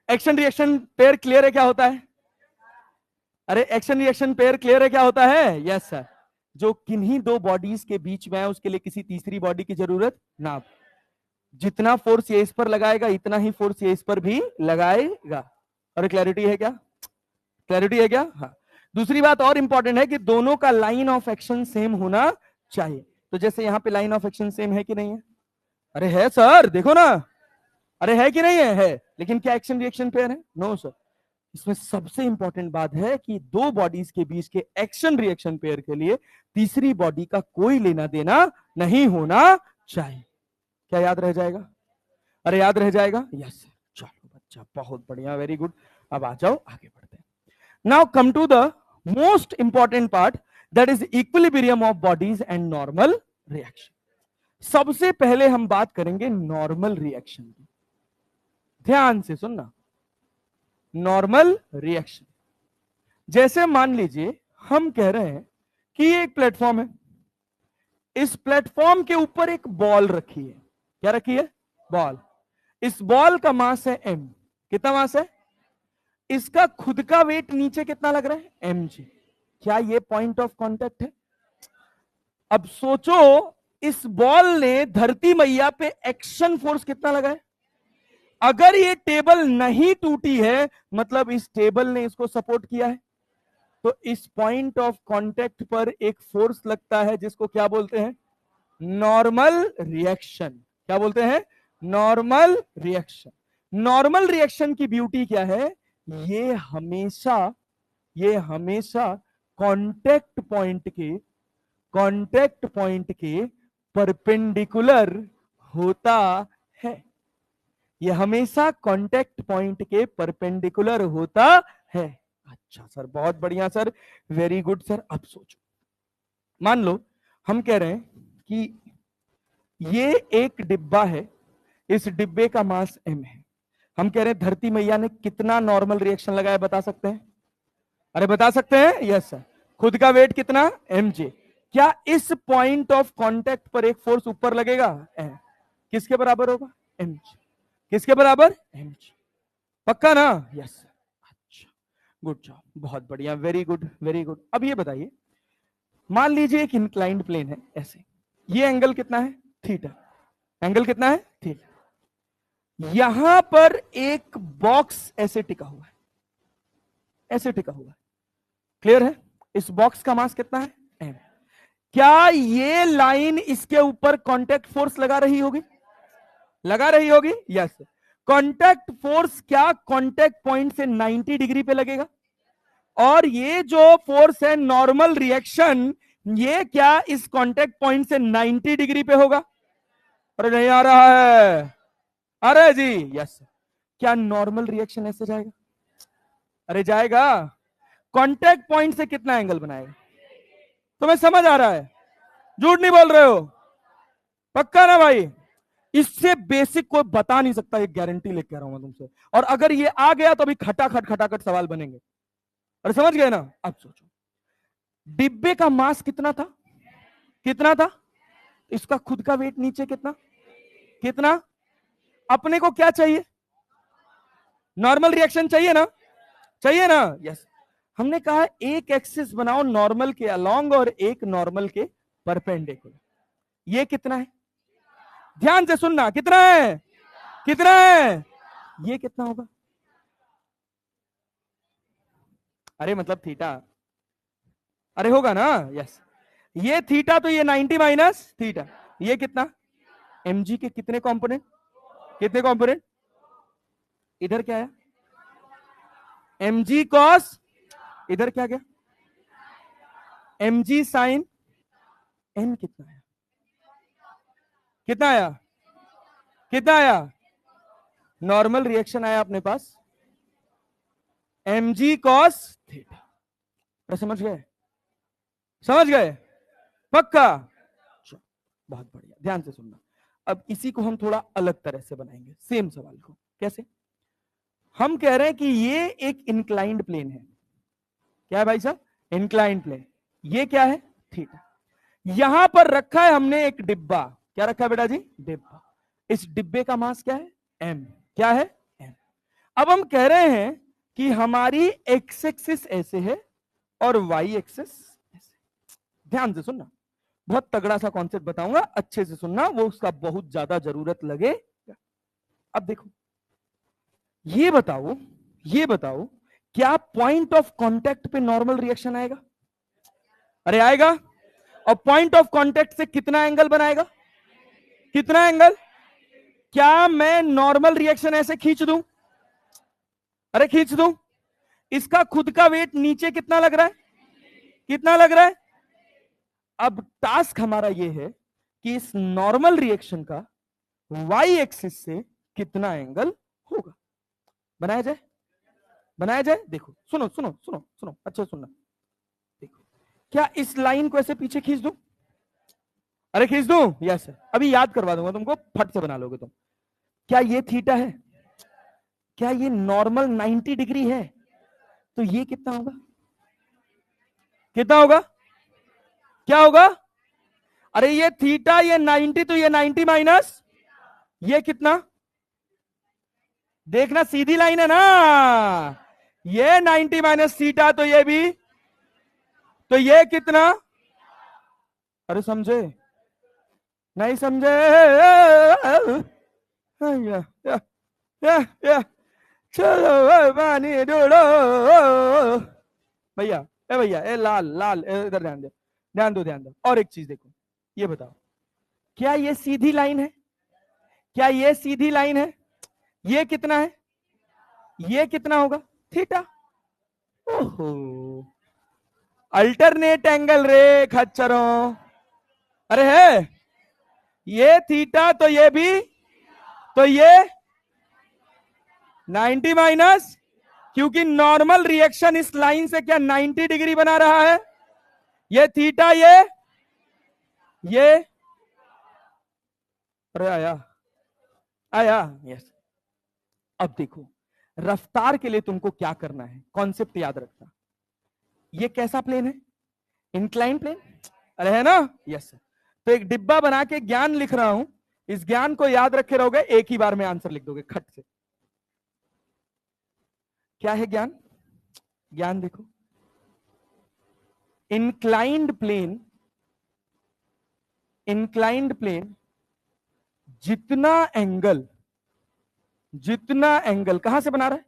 action reaction pair clear है क्या होता है? अरे एक्शन रिएक्शन पेयर क्लियर है क्या होता है? Yes sir. जो किन्हीं दो बॉडीज के बीच में है उसके लिए किसी तीसरी बॉडी की जरूरत ना, जितना फोर्स ये इस पर लगाएगा इतना ही फोर्स ये इस पर भी लगाएगा। अरे क्लैरिटी है क्या? क्लैरिटी है क्या? हाँ। दूसरी बात और इंपॉर्टेंट है कि दोनों का लाइन ऑफ एक्शन सेम होना चाहिए। तो जैसे यहां पे लाइन ऑफ एक्शन सेम है कि नहीं है? अरे है सर, देखो ना। अरे है कि नहीं है? है। लेकिन क्या एक्शन रिएक्शन पेयर है? No sir. इसमें सबसे इंपॉर्टेंट बात है कि दो बॉडीज के बीच के एक्शन रिएक्शन पेयर के लिए तीसरी बॉडी का कोई लेना देना नहीं होना चाहिए। क्या याद रह जाएगा? अरे याद रह जाएगा? यस। चलो बच्चा बहुत बढ़िया, वेरी गुड। अब आ जाओ आगे बढ़ते हैं। Now come to the most important part, that is equilibrium of bodies and normal reaction. सबसे पहले हम बात करेंगे नॉर्मल रिएक्शन की। ध्यान से सुनना, नॉर्मल रिएक्शन। जैसे मान लीजिए हम कह रहे हैं कि ये एक प्लेटफॉर्म है, इस प्लेटफॉर्म के ऊपर एक बॉल रखी है। क्या रखी है? बॉल। इस बॉल का मास है m। कितना मास है? इसका खुद का वेट नीचे कितना लग रहा है? mg। क्या ये पॉइंट ऑफ कांटेक्ट है? अब सोचो, इस बॉल ने धरती मैया पे एक्शन फोर्स कितना लगा है? अगर ये टेबल नहीं टूटी है मतलब इस टेबल ने इसको सपोर्ट किया है। तो इस पॉइंट ऑफ कांटेक्ट पर एक फोर्स लगता है जिसको क्या बोलते हैं? Normal reaction. क्या बोलते हैं? Normal reaction. नॉर्मल रिएक्शन की ब्यूटी क्या है? ये हमेशा कांटेक्ट पॉइंट के परपेंडिकुलर होता है। ये हमेशा कांटेक्ट पॉइंट के परपेंडिकुलर होता है। अच्छा सर, बहुत बढ़िया सर, वेरी गुड सर। अब सोचो, मान लो हम कह रहे हैं कि ये एक डिब्बा है, इस डिब्बे का मास m है। हम कह रहे हैं धरती मैया ने कितना नॉर्मल रिएक्शन लगाया, बता सकते हैं? अरे बता सकते हैं? Yes sir. खुद का वेट कितना? mj। क्या इस पॉइंट ऑफ कांटेक्ट पर एक फोर्स ऊपर लगेगा? किसके बराबर होगा? mg। किसके बराबर? mg। पक्का ना? यस। अच्छा, गुड जॉब, बहुत बढ़िया, वेरी गुड वेरी गुड। अब ये बताइए, मान लीजिए एक इंक्लाइंड प्लेन है ऐसे, ये एंगल कितना है? थीटा। एंगल कितना है? थीटा। यहां पर एक बॉक्स ऐसे टिका हुआ है, ऐसे टिका हुआ है, क्लियर है? इस बॉक्स का मास कितना है? m। क्या ये लाइन इसके ऊपर कांटेक्ट फोर्स लगा रही होगी? लगा रही होगी, यस। कांटेक्ट फोर्स क्या कांटेक्ट पॉइंट से 90 डिग्री पे लगेगा? और ये जो फोर्स है नॉर्मल रिएक्शन, ये क्या इस कांटेक्ट पॉइंट से 90 डिग्री पे होगा? अरे नहीं आ रहा है? अरे जी यस। क्या नॉर्मल रिएक्शन ऐसे जाएगा? अरे जाएगा। कांटेक्ट पॉइंट से कितना एंगल बनाएगा? तुम्हें समझ आ रहा है? झूठ नहीं बोल रहे हो? पक्का ना भाई? इससे बेसिक कोई बता नहीं सकता, एक गारंटी लेके कह रहा हूं मैं तुमसे। और अगर ये आ गया तो अभी खटाखट खटाखट सवाल बनेंगे। अरे समझ गए ना? अब सोचो, डिब्बे का मास कितना था? कितना था? इसका खुद का वेट नीचे कितना? कितना? अपने को क्या चाहिए? नॉर्मल रिएक्शन चाहिए ना? चाहिए ना? यस। हमने कहा एक एक्सिस बनाओ नॉर्मल के अलोंग और एक नॉर्मल के परपेंडिकुलर। ये कितना है? ध्यान से सुनना, कितना है? कितना है? ये कितना होगा? अरे मतलब थीटा। अरे होगा ना? यस। ये थीटा तो ये 90 माइनस थीटा। ये कितना? mg के कितने कंपोनेंट? कितने कंपोनेंट? इधर क्या है? mg cos। इधर क्या गया? mg sin। n कितना आया? कितना आया? कितना आया? नॉर्मल रिएक्शन आया अपने पास mg cos थीटा। समझ गए? समझ गए? पक्का? बहुत बढ़िया, ध्यान से सुनना। अब इसी को हम थोड़ा अलग तरह से बनाएंगे, सेम सवाल को। कैसे? हम कह रहे हैं कि ये एक इंक्लाइंड प्लेन है। क्या है भाई साहब? Inclined plane. ये क्या है? थीटा। यहां पर रखा है हमने एक डिब्बा। क्या रखा है बेटा जी? डिब्बा। इस डिब्बे का मास क्या है? m। क्या है? m। अब हम कह रहे हैं कि हमारी एक्स एक्सिस ऐसे है और वाई एक्सिस ऐसे। ध्यान से सुनना, बहुत तगड़ा सा कॉन्सेप्ट बताऊंगा, अच्छे से सुनना, वो उसका बहुत ज्यादा जरूरत लगे। अब देखो, ये बताओ, ये बताओ, क्या पॉइंट ऑफ कांटेक्ट पे नॉर्मल रिएक्शन आएगा? अरे आएगा। और पॉइंट ऑफ कांटेक्ट से कितना एंगल बनाएगा? कितना एंगल? क्या मैं नॉर्मल रिएक्शन ऐसे खींच दूं? अरे खींच दूं। इसका खुद का वेट नीचे कितना लग रहा है? कितना लग रहा है? अब टास्क हमारा ये है कि इस नॉर्मल रिएक्शन का वाई एक्सिस से कितना एंगल होगा। बनाया जाए? बनाया जाए? देखो, सुनो सुनो सुनो सुनो, अच्छा सुनना। देखो, क्या इस लाइन को ऐसे पीछे खींच दूं? अरे खींच दूं? Yes sir. अभी याद करवा दूंगा तुमको, फट से बना लोगे तुम। क्या ये थीटा है? क्या ये नॉर्मल 90 डिग्री है? तो ये कितना होगा? कितना होगा? क्या होगा? अरे ये थीटा, ये 90, तो ये 90 माइनस ये कितना? देखना, सीधी लाइन है ना? ये 90 माइनस थीटा, तो ये भी, तो ये कितना? अरे समझे? नहीं समझे? या, या, या। चलो पानी ढूंढो। भैया, ए भैया, ए लाल लाल, इधर ध्यान दो, ध्यान दो, ध्यान दो। और एक चीज देखो, ये बताओ, क्या ये सीधी लाइन है? क्या ये सीधी लाइन है? ये कितना है? ये कितना होगा? थीटा। ओहो, अल्टरनेट एंगल रे खच्चरों। अरे है, ये थीटा तो ये भी, तो ये 90 माइनस, क्योंकि नॉर्मल रिएक्शन इस लाइन से क्या 90 डिग्री बना रहा है, ये थीटा, ये अरे आया आया, यस। अब देखो रफ्तार के लिए तुमको क्या करना है, कॉन्सेप्ट याद रखना। ये कैसा प्लेन है, इंक्लाइन प्लेन, अरे है ना, यस। तो एक डिब्बा बना के ज्ञान लिख रहा हूं, इस ज्ञान को याद रखे रहोगे, एक ही बार में आंसर लिख दोगे खट से। क्या है ज्ञान, ज्ञान देखो, इंक्लाइंड प्लेन, इंक्लाइंड प्लेन जितना एंगल कहां से बना रहा है,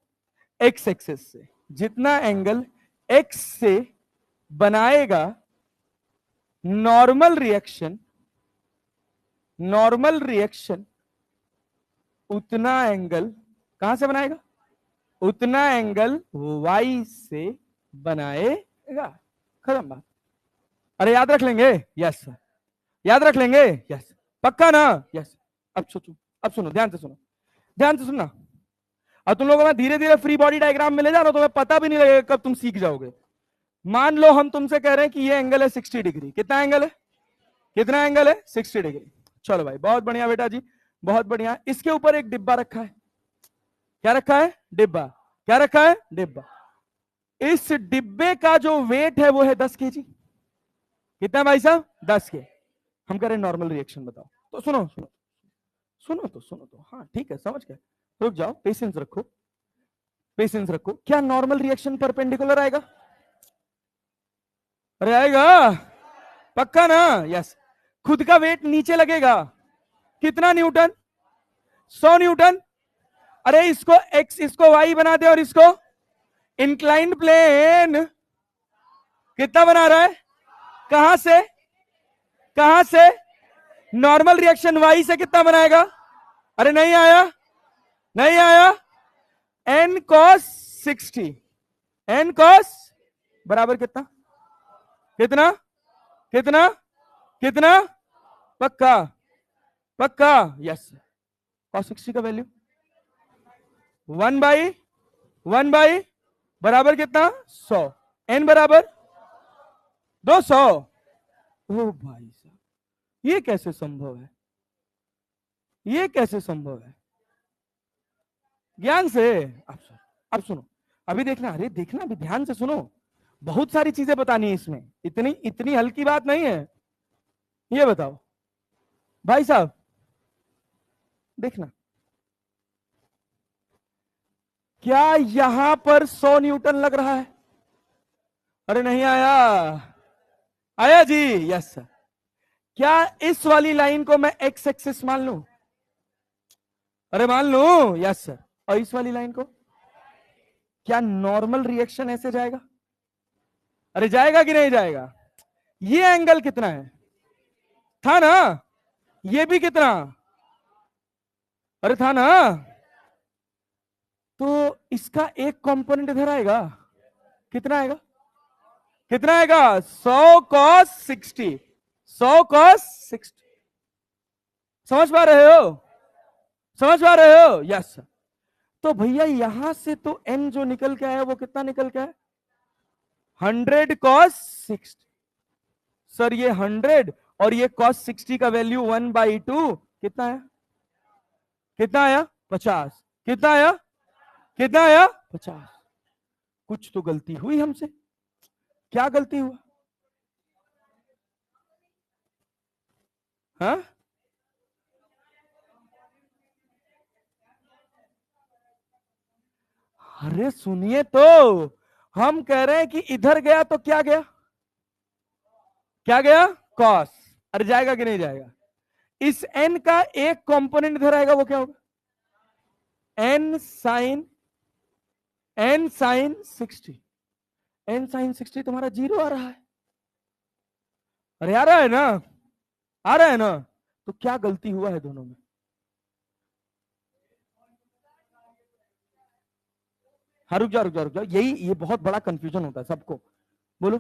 एक्स एक्सिस से, जितना एंगल एक्स से बनाएगा नॉर्मल रिएक्शन उतना एंगल कहां से बनाएगा, उतना एंगल वाई से बनाएगा, खत्म बात। अरे याद रख लेंगे, यस याद रख लेंगे, यस पक्का ना, यस। अब सोचो, अब सुनो, ध्यान से सुनो, ध्यान से सुनना। अब तुम लोगों में धीरे धीरे फ्री बॉडी डायग्राम मिले जा रहा, तुम्हें पता भी नहीं लगेगा कब तुम सीख जाओगे। मान लो हम तुमसे कह रहे हैं कि ये एंगल है 60 डिग्री, कितना एंगल है, कितना एंगल है 60 डिग्री। चलो भाई बहुत बढ़िया बेटा जी, बहुत बढ़िया। इसके ऊपर एक डिब्बा रखा है, क्या रखा है, डिब्बा, क्या रखा है, डिब्बा। इस डिब्बे का जो वेट है वो है 10 केजी, कितना भाई साहब, 10 के। हम कह रहे हैं नॉर्मल रिएक्शन बताओ, तो सुनो सुनो सुनो तो, हाँ ठीक है समझ गए, रुक जाओ, पेशेंस रखो, पेशेंस रखो। क्या नॉर्मल रिएक्शन परपेंडिकुलर आएगा, अरे आएगा पक्का ना, यस। खुद का वेट नीचे लगेगा, कितना न्यूटन, 100 न्यूटन। अरे इसको एक्स, इसको वाई बना दे, और इसको इंक्लाइंड प्लेन कितना बना रहा है, कहां से, कहां से, नॉर्मल रिएक्शन वाई से कितना बनाएगा, अरे नहीं आया, नहीं आया, एन कॉस 60, एन कॉस बराबर कितना, कितना, कितना, कितना, पक्का, पक्का, यस। कॉस 60 का वैल्यू 1/1 बराबर कितना, 100, एन बराबर 200। ओ भाई साहब, ये कैसे संभव है, ये कैसे संभव है, ज्ञान से। अब सुनो, अभी देखना, अरे देखना अभी ध्यान से सुनो, बहुत सारी चीजें बतानी है इसमें, इतनी इतनी हल्की बात नहीं है। ये बताओ भाई साहब, देखना, क्या यहां पर 100 न्यूटन लग रहा है, अरे नहीं आया, आया जी, यस सर। क्या इस वाली लाइन को मैं एक्स एक्सिस मान लूं, अरे मान लूं, यस सर। और इस वाली लाइन को, क्या नॉर्मल रिएक्शन ऐसे जाएगा, अरे जाएगा कि नहीं जाएगा। ये एंगल कितना है, था ना, ये भी कितना, अरे था ना, तो इसका एक कंपोनेंट इधर आएगा, कितना आएगा, कितना आएगा, 100 cos 60, 100 cos 60। समझ पा रहे हो, समझ पा रहे हो, यस। तो भैया यहां से तो n जो निकल के आया वो कितना निकल के आया, 100 cos 60। सर ये 100 और ये cos 60 का वैल्यू 1/2 कितना आया, कितना आया, 50, कितना आया, कितना आया, 50। कुछ तो गलती हुई हमसे, क्या गलती हुआ, हाँ, अरे सुनिए तो, हम कह रहे हैं कि इधर गया तो क्या गया, क्या गया, कॉस। अरे जाएगा कि नहीं जाएगा, इस n का एक कंपोनेंट इधर आएगा, वो क्या होगा, n साइन 60, n साइन 60 तुम्हारा 0 आ रहा है, अरे आ रहा है ना, आ रहा है ना, तो क्या गलती हुआ है दोनों में, हाँ रुक जा रुक जा रुक जा, यही ये बहुत बड़ा कंफ्यूजन होता है सबको, बोलो।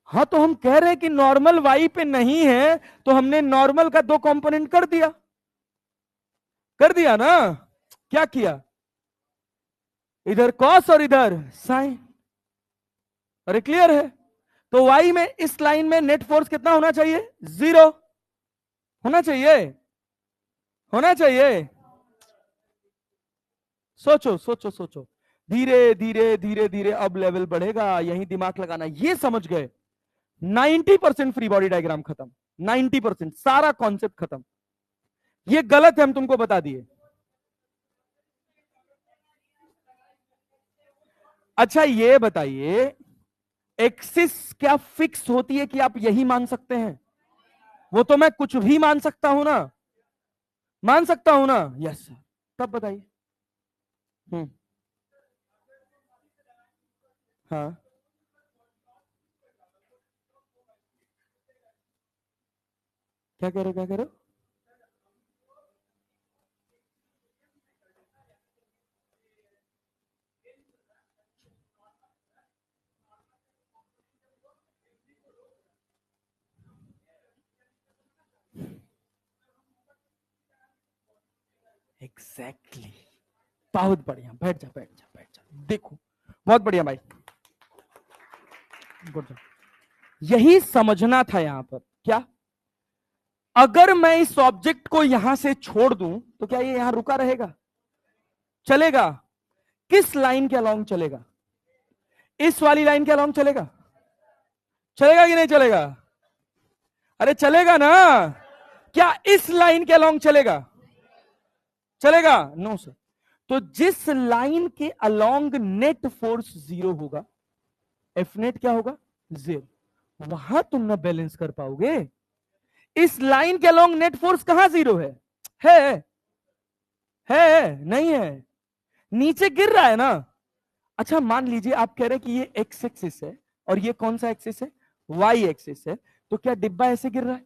हाँ तो हम कह रहे हैं कि नॉर्मल वाई पे नहीं है, तो हमने नॉर्मल का 2 कंपोनेंट कर दिया, कर दिया ना। क्या किया, इधर कॉस और इधर साइन। अरे क्लियर है। तो वाई में इस लाइन में नेट फोर्स कितना होना चाहिए, 0 होना चाहिए, होना चाहिए। सोचो सोचो सोचो, धीरे धीरे धीरे धीरे अब लेवल बढ़ेगा, यही दिमाग लगाना। ये समझ गए, 90% फ्री बॉडी डायग्राम खत्म, 90% सारा कॉन्सेप्ट खत्म। ये गलत है, हम तुमको बता दिए। अच्छा ये बताइए, एक्सिस क्या फिक्स होती है कि आप यही मान सकते हैं? वो तो मैं कुछ भी मान सकता हूं ना, मान सकता हूं ना। यस सर, तब बताइए। हाँ, क्या कह रहे हो, क्या कह रहे हो? Exactly exactly. बहुत बढ़िया, बैठ जा बैठ जा बैठ जा, देखो बहुत बढ़िया भाई, गुड। यही समझना था यहां पर। क्या, अगर मैं इस ऑब्जेक्ट को यहां से छोड़ दूं तो क्या ये यहां रुका रहेगा, चलेगा? किस लाइन के अलोंग चलेगा, इस वाली लाइन के अलोंग चलेगा, चलेगा कि नहीं चलेगा? अरे चलेगा ना। क्या इस लाइन के अलोंग चलेगा, चलेगा? No sir. तो जिस लाइन के अलोंग नेट फोर्स 0 होगा, एफ नेट क्या होगा, 0। वहां तुम ना बैलेंस कर पाओगे। इस लाइन के अलोंग नेट फोर्स कहां 0 है? है है नहीं है, नीचे गिर रहा है ना। अच्छा मान लीजिए आप कह रहे हैं कि ये एक्स एक्सिस है और ये कौन सा एक्सिस है, वाई एक्सिस है, तो क्या डिब्बा ऐसे गिर रहा है?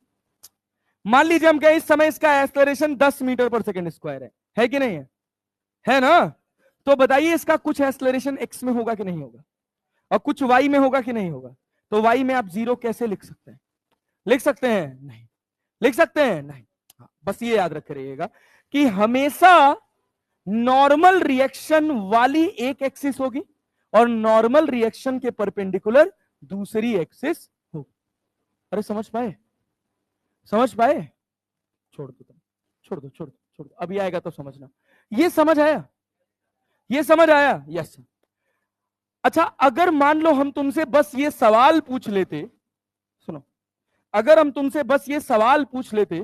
मान लीजिए हम कहें इस समय इसका एक्सेलरेशन 10 मीटर पर सेकंड स्क्वायर है कि नहीं है ना? तो बताइए इसका कुछ एक्सेलरेशन एक्स में होगा कि नहीं होगा, और कुछ वाई में होगा कि नहीं होगा? तो वाई में आप 0 कैसे लिख सकते हैं, लिख सकते हैं? नहीं लिख सकते हैं, नहीं। हाँ, बस ये याद रख रहिएगा कि हमेशा नॉर्मल रिएक्शन वाली एक एक्सिस होगी और नॉर्मल रिएक्शन के परपेंडिकुलर दूसरी एक्सिस होगी। अरे समझ पाए, समझ पाए? छोड़ दो तुम, छोड़ दो छोड़ दो छोड़ दो, अभी आएगा तो समझना। ये समझ आया, ये समझ आया? यस। अच्छा अगर मान लो हम तुमसे बस ये सवाल पूछ लेते, सुनो, अगर हम तुमसे बस ये सवाल पूछ लेते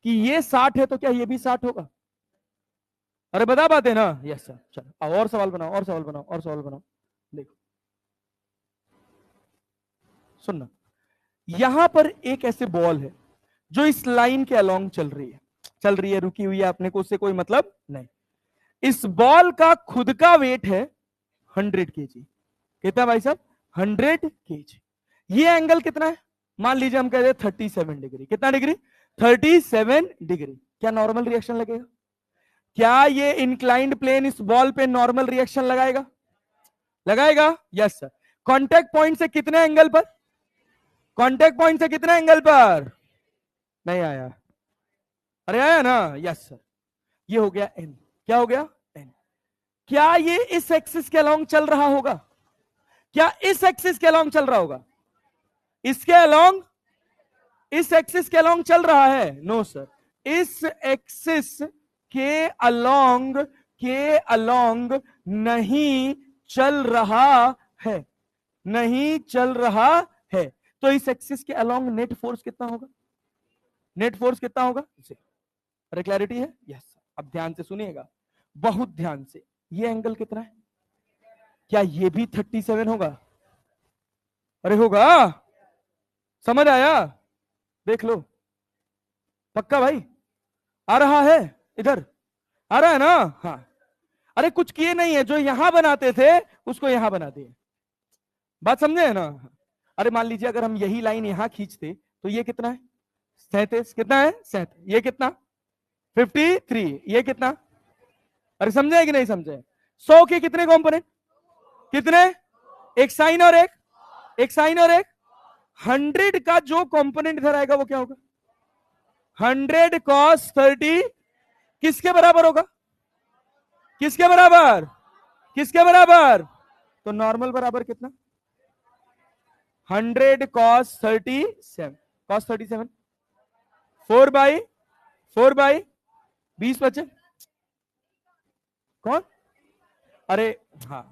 कि ये 60 है तो क्या ये भी 60 होगा? अरे बता पाते ना? Yes sir. चलो और सवाल बनाओ, और सवाल बनाओ, और सवाल बनाओ। देखो सुनना, यहां पर एक ऐसे बॉल है जो इस लाइन के अलोंग चल रही है, चल रही है, रुकी हुई है, अपने को उससे कोई मतलब नहीं। इस बॉल का खुद का वेट है 100 kg। कितना भाई साहब? 100 kg। ये एंगल कितना है? मान लीजिए हम कह रहे 37 डिग्री। कितना डिग्री? 37 डिग्री। क्या नॉर्मल रिएक्शन लगेगा? क्या ये इंक्लाइंड प्लेन इस बॉल पे नॉर्मल रिएक्शन लगाएगा? लगाएगा? Yes sir. कांटेक्ट पॉइंट से कितने एंगल पर? कांटेक्ट पॉइंट से कितने एंगल पर? नहीं आया? अरे आया ना? Yes sir. ये हो गया एन। क्या हो गया? एन। क्या ये इस एक्सिस के अलोंग चल रहा होगा? क्या इस एक्सिस के अलोंग चल रहा होगा? इसके अलोंग, इस एक्सिस के अलोंग चल रहा है? No sir. इस एक्सिस के अलोंग, के अलोंग नहीं चल रहा है, नहीं चल रहा है। तो इस एक्सिस के अलोंग नेट फोर्स कितना होगा? नेट फोर्स कितना होगा? अरे क्लैरिटी है? यस। अब ध्यान से सुनिएगा, बहुत ध्यान से। ये एंगल कितना है? क्या ये भी 37 होगा? अरे होगा, समझ आया? देख लो, पक्का भाई? आ रहा है इधर, आ रहा है ना? हाँ। अरे कुछ किए नहीं है, जो यहां बनाते थे उसको यहां बना दिए। बात समझे है ना? अरे मान लीजिए अगर हम यही लाइन यहां खींचते तो ये कितना है? 37। कितना है? 37। ये कितना? 53। ये कितना? अरे समझे कि नहीं समझे? 100 के कितने कंपोनेंट? कितने? एक साइन और एक साइन और एक। 100 का जो कंपोनेंट इधर आएगा वो क्या होगा? 100 cos 30 किसके बराबर होगा? किसके बराबर? किसके बराबर? तो नॉर्मल बराबर कितना? 100 cos 37, cos 37 4 बाई 20 बचे कौन? अरे हाँ,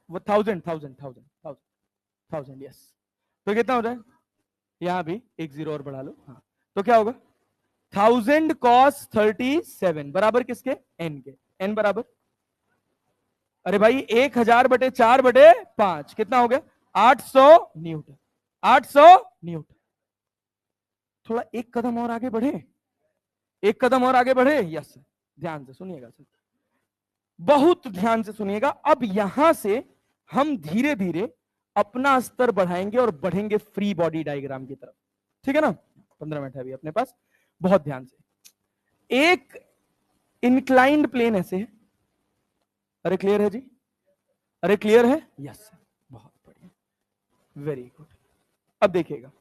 वो 1000 यस। तो कितना हो जाए? यहां भी एक जीरो और बढ़ा लो। हाँ, तो क्या होगा? 1000 cos 37 बराबर किसके? n के। n बराबर, अरे भाई 1000/4/5 कितना हो गया? 800 न्यूटन। 800 न्यूटन। थोड़ा एक कदम और आगे बढ़े, एक कदम और आगे बढ़े। यस, ध्यान से सुनिएगा सर, बहुत ध्यान से सुनिएगा। अब यहां से हम धीरे धीरे अपना स्तर बढ़ाएंगे और बढ़ेंगे फ्री बॉडी डायग्राम की तरफ। ठीक है ना? 15 मिनट है अभी अपने पास, बहुत ध्यान से। एक इंक्लाइंड प्लेन ऐसे है। अरे क्लियर है जी? अरे क्लियर है? यस, बहुत बढ़िया, वेरी गुड। अब देखिएगा,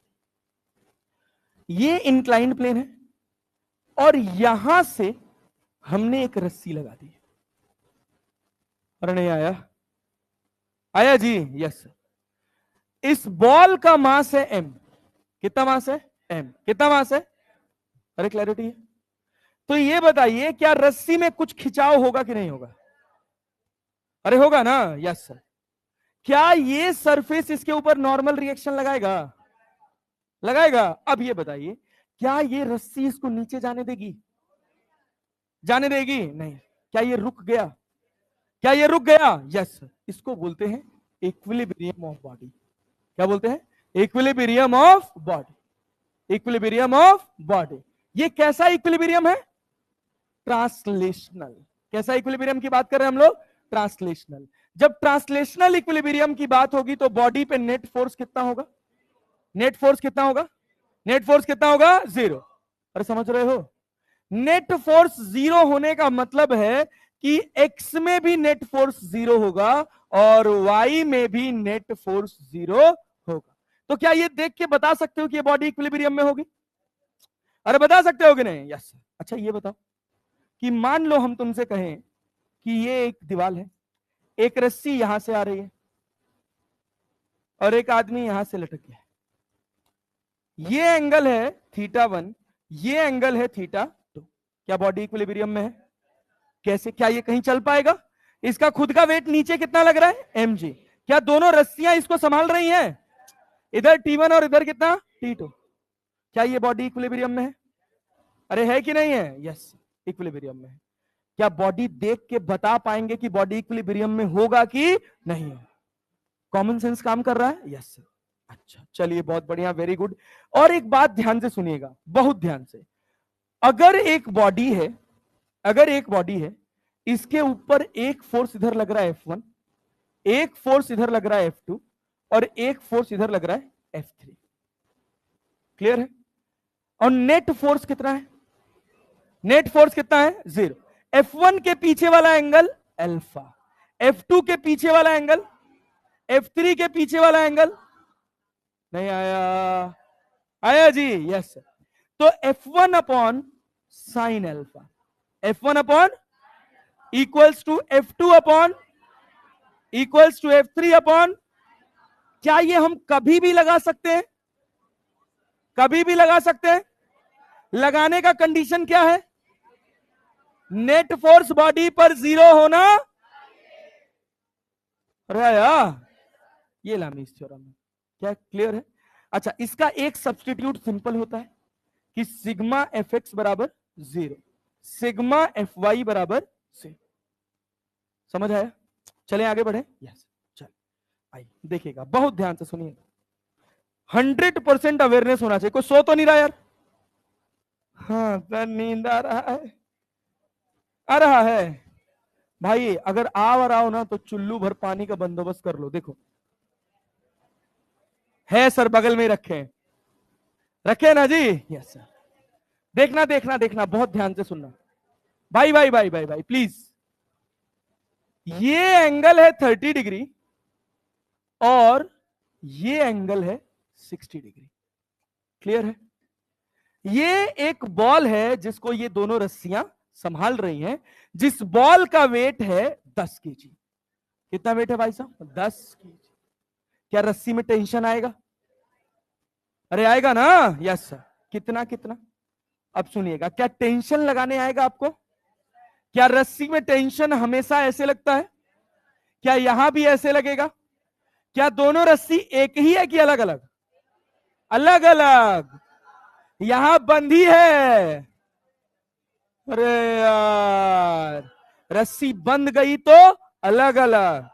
ये इंक्लाइंड प्लेन है और यहां से हमने एक रस्सी लगा दी। अरे नहीं आया? आया जी? यस। इस बॉल का मास है m। कितना मास है? m। कितना मास है? अरे क्लैरिटी है? तो ये बताइए, क्या रस्सी में कुछ खिंचाव होगा कि नहीं होगा? अरे होगा ना? Yes sir. क्या ये सरफेस इसके ऊपर नॉर्मल रिएक्शन लगाएगा? लगाएगा। अब ये बताइए, क्या ये रस्सी इसको नीचे जाने देगी? जाने देगी? नहीं। क्या ये रुक गया? क्या ये रुक गया? यस। इसको बोलते हैं इक्विलिब्रियम ऑफ बॉडी। क्या बोलते हैं? Equilibrium of body. Equilibrium of body. ये कैसा इक्विलिब्रियम है? ट्रांसलेशनल। कैसा इक्विलिब्रियम की बात कर रहे हैं हम लोग? ट्रांसलेशनल। जब ट्रांसलेशनल इक्विलिब्रियम की बात होगी तो बॉडी पे नेट फोर्स कितना होगा? नेट फोर्स कितना होगा? नेट फोर्स कितना होगा? 0। अरे समझ रहे हो? नेट फोर्स 0 होने का मतलब है कि x में भी नेट फोर्स 0 होगा और y में भी नेट फोर्स 0 होगा। तो क्या ये देख के बता सकते हो कि ये बॉडी इक्विलिब्रियम में होगी? अरे बता सकते हो कि नहीं? यस। अच्छा ये बताओ कि मान लो हम तुमसे कहें कि ये एक दीवार है, एक रस्सी यहां से आ रही है और एक आदमी यहां से लटक गया है। ये एंगल है θ1, ये एंगल है θ2। क्या बॉडी इक्विलिब्रियम में है? कैसे? क्या ये कहीं चल पाएगा? इसका खुद का वेट नीचे कितना लग रहा है? mg। क्या दोनों रस्सियां इसको संभाल रही हैं? इधर T1 और इधर कितना? T2। क्या ये बॉडी इक्विलिब्रियम में है? अरे है कि नहीं है? यस, इक्विलिब्रियम में है। क्या बॉडी देख के बता पाएंगे कि बॉडी इक्विलिब्रियम में होगा कि नहीं? कॉमन सेंस काम कर रहा है? यस। अच्छा चलिए, बहुत बढ़िया, वेरी गुड। और एक बात ध्यान से सुनिएगा, बहुत ध्यान से। अगर एक बॉडी है, अगर एक बॉडी है, इसके ऊपर एक फोर्स इधर लग रहा है F1, एक फोर्स इधर लग रहा है F2 और एक फोर्स इधर लग रहा है F3। क्लियर है? और नेट फोर्स कितना है? नेट फोर्स कितना है? 0। F1 के पीछे वाला एंगल अल्फा, F2 के पीछे वाला एंगल, F3 के पीछे वाला एंगल। नहीं आया? आया जी? यस। तो F1 upon sine alpha, F1 upon equals to F2 upon equals to F3 upon. क्या ये हम कभी भी लगा सकते हैं? कभी भी लगा सकते हैं। लगाने का कंडीशन क्या है? नेट फोर्स बॉडी पर 0 होना। अरे यार, ये लामीस थ्योरम है। क्या क्लियर है? अच्छा, इसका एक सब्स्टिट्यूट सिंपल होता है कि सिग्मा एफ एक्स बराबर 0, सिग्मा एफ वाई बराबर 0। समझ आया? चले आगे बढ़े। यस, चल आइए देखिएगा, बहुत ध्यान से सुनिएगा। 100% अवेयरनेस होना चाहिए। कोई सो तो नहीं रहा यार? हाँ तो नींद आ रहा है, आ रहा है भाई। अगर आ रहा हो ना तो चुल्लू भर पानी का बंदोबस्त कर लो। देखो है सर, बगल में रखे, रखे ना जी? Yes sir. देखना देखना देखना, बहुत ध्यान से सुनना भाई भाई भाई भाई भाई प्लीज। ये एंगल है 30 डिग्री और ये एंगल है 60 डिग्री। क्लियर है? ये एक बॉल है जिसको ये दोनों रस्सियां संभाल रही हैं, जिस बॉल का वेट है 10 केजी। कितना वेट है भाई साहब? 10 केजी। क्या रस्सी में टेंशन आएगा? अरे आएगा ना? Yes sir. कितना कितना? अब सुनिएगा, क्या टेंशन लगाने आएगा आपको? क्या रस्सी में टेंशन हमेशा ऐसे लगता है? क्या यहां भी ऐसे लगेगा? क्या दोनों रस्सी एक ही है कि अलग अलग? अलग अलग। यहां बंधी है। अरे यार, रस्सी बंध गई तो अलग अलग।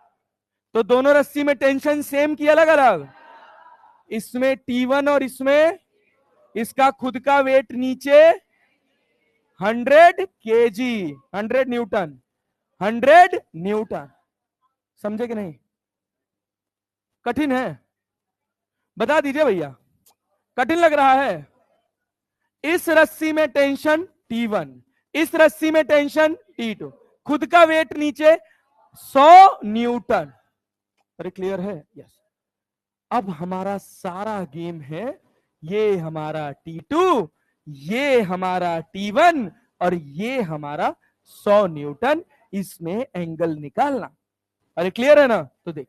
तो दोनों रस्सी में टेंशन सेम की अलग अलग? इसमें T1 और इसमें, इसका खुद का वेट नीचे 100 केजी, 100 न्यूटन, 100 न्यूटन। समझे कि नहीं? कठिन है? बता दीजिए भैया, कठिन लग रहा है? इस रस्सी में टेंशन T1, इस रस्सी में टेंशन T2, खुद का वेट नीचे 100 न्यूटन। अरे क्लियर है? यस। अब हमारा सारा गेम है, ये हमारा T2, ये हमारा T1 और ये हमारा 100 न्यूटन, इसमें एंगल निकालना। अरे क्लियर है ना? तो देख,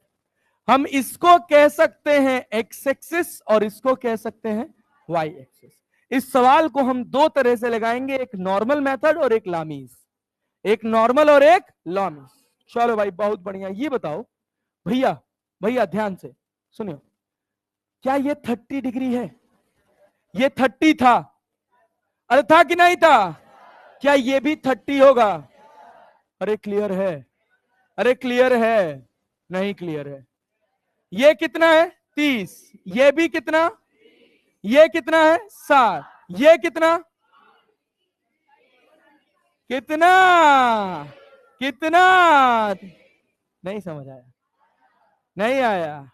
हम इसको कह सकते हैं एक्स एक्सिस और इसको कह सकते हैं वाई एक्सिस। इस सवाल को हम दो तरह से लगाएंगे, एक नॉर्मल मेथड और एक लामीज, एक नॉर्मल और एक लामीज। चलो भाई बहुत बढ़िया। ये बताओ भैया, भैया ध्यान से सुनियो, क्या ये 30 डिग्री है? ये 30 था? अरे था कि नहीं था? क्या ये भी 30 होगा? अरे क्लियर है? अरे क्लियर है? नहीं क्लियर है। ये कितना है? 30। ये भी कितना? ये कितना है? 7। ये कितना? कितना? कितना? नहीं समझ आया? नहीं आया?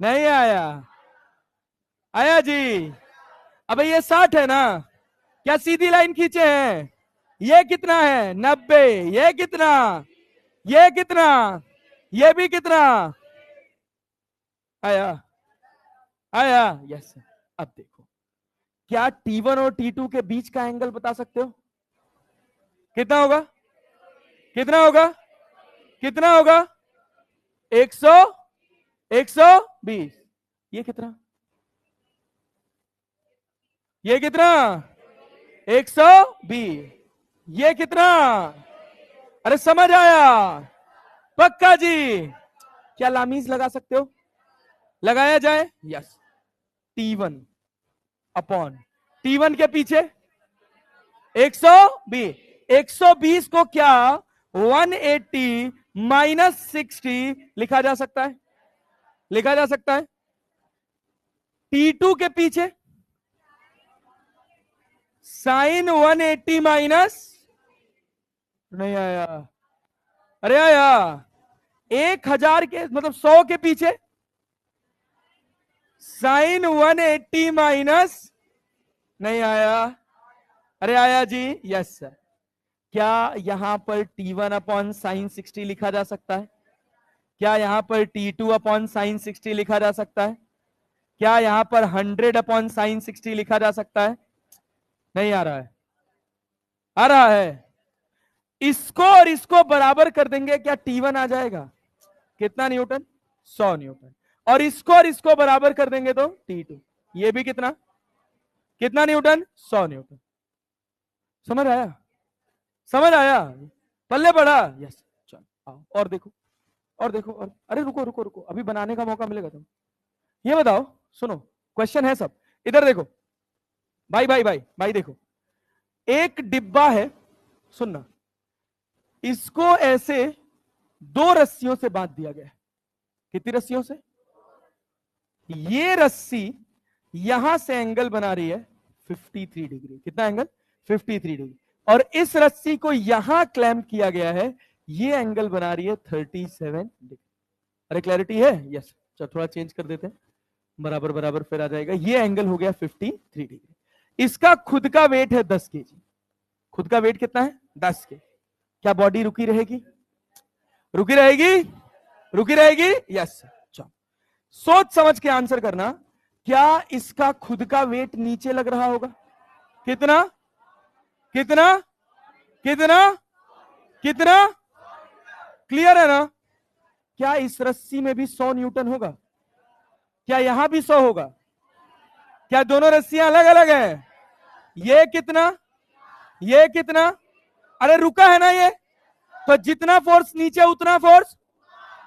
नहीं आया? आया जी? अबे ये 60 है ना? क्या सीधी लाइन खींचे हैं? ये कितना है? 90। ये कितना? ये कितना? ये भी कितना? आया? आया? यस। अब देखो, क्या T1 और T2 के बीच का एंगल बता सकते हो? कितना होगा? कितना होगा? कितना होगा? 100, 120। ये कितना? ये कितना? 120। ये कितना? अरे समझ आया? पक्का जी? क्या लामीज लगा सकते हो? लगाया जाए? यस। T1 अपॉन T1 के पीछे 120। 120 को क्या 180 माइनस 60 लिखा जा सकता है? लिखा जा सकता है। T2 के पीछे साइन 180 माइनस, नहीं आया? अरे आया? 1000 के मतलब 100 के पीछे साइन 180 माइनस, नहीं आया? अरे आया जी? Yes sir. क्या यहां पर T1 अपॉन साइन 60 लिखा जा सकता है? क्या यहां पर T2 अपॉन साइन 60 लिखा जा सकता है? क्या यहां पर 100 अपॉन साइन 60 लिखा जा सकता है? नहीं आ रहा है? आ रहा है? इसको और इसको बराबर कर देंगे, क्या T1 आ जाएगा? कितना न्यूटन? 100 न्यूटन। और इसको बराबर कर देंगे तो T2, ये भी कितना? कितना न्यूटन? 100 न्यूटन। समझ आया? समझ आया? पल्ले पड़ा? यस। चलो आओ और देखो, और देखो, और अरे रुको रुको रुको, अभी बनाने का मौका मिलेगा तुम। ये बताओ, सुनो, क्वेश्चन है सब, इधर देखो भाई भाई भाई भाई, देखो एक डिब्बा है, सुनना, इसको ऐसे 2 रस्सियों से बांध दिया गया है। कितनी रस्सियों से? ये रस्सी यहां से एंगल बना रही है 53 डिग्री। कितना एंगल? 53 डिग्री। और इस रस्सी को यहां क्लैंप किया गया है, ये एंगल बना रही है 37 डिग्री। अरे क्लैरिटी है? यस। चलो थोड़ा चेंज कर देते हैं, बराबर बराबर फिर आ जाएगा। ये एंगल हो गया 53 डिग्री। इसका खुद का वेट है 10 केजी। खुद का वेट कितना है? 10 केजी। क्या बॉडी रुकी रहेगी? रुकी रहेगी? रुकी रहेगी? यस। चलो सोच समझ के आंसर करना। क्या इसका खुद का वेट नीचे लग रहा होगा? कितना? कितना? कितना कितना क्लियर है ना? क्या इस रस्सी में भी 100 न्यूटन होगा? क्या यहां भी 100 होगा? क्या दोनों रस्सियां अलग अलग हैं? ये कितना, ये कितना? अरे रुका है ना ये? तो जितना फोर्स नीचे उतना फोर्स,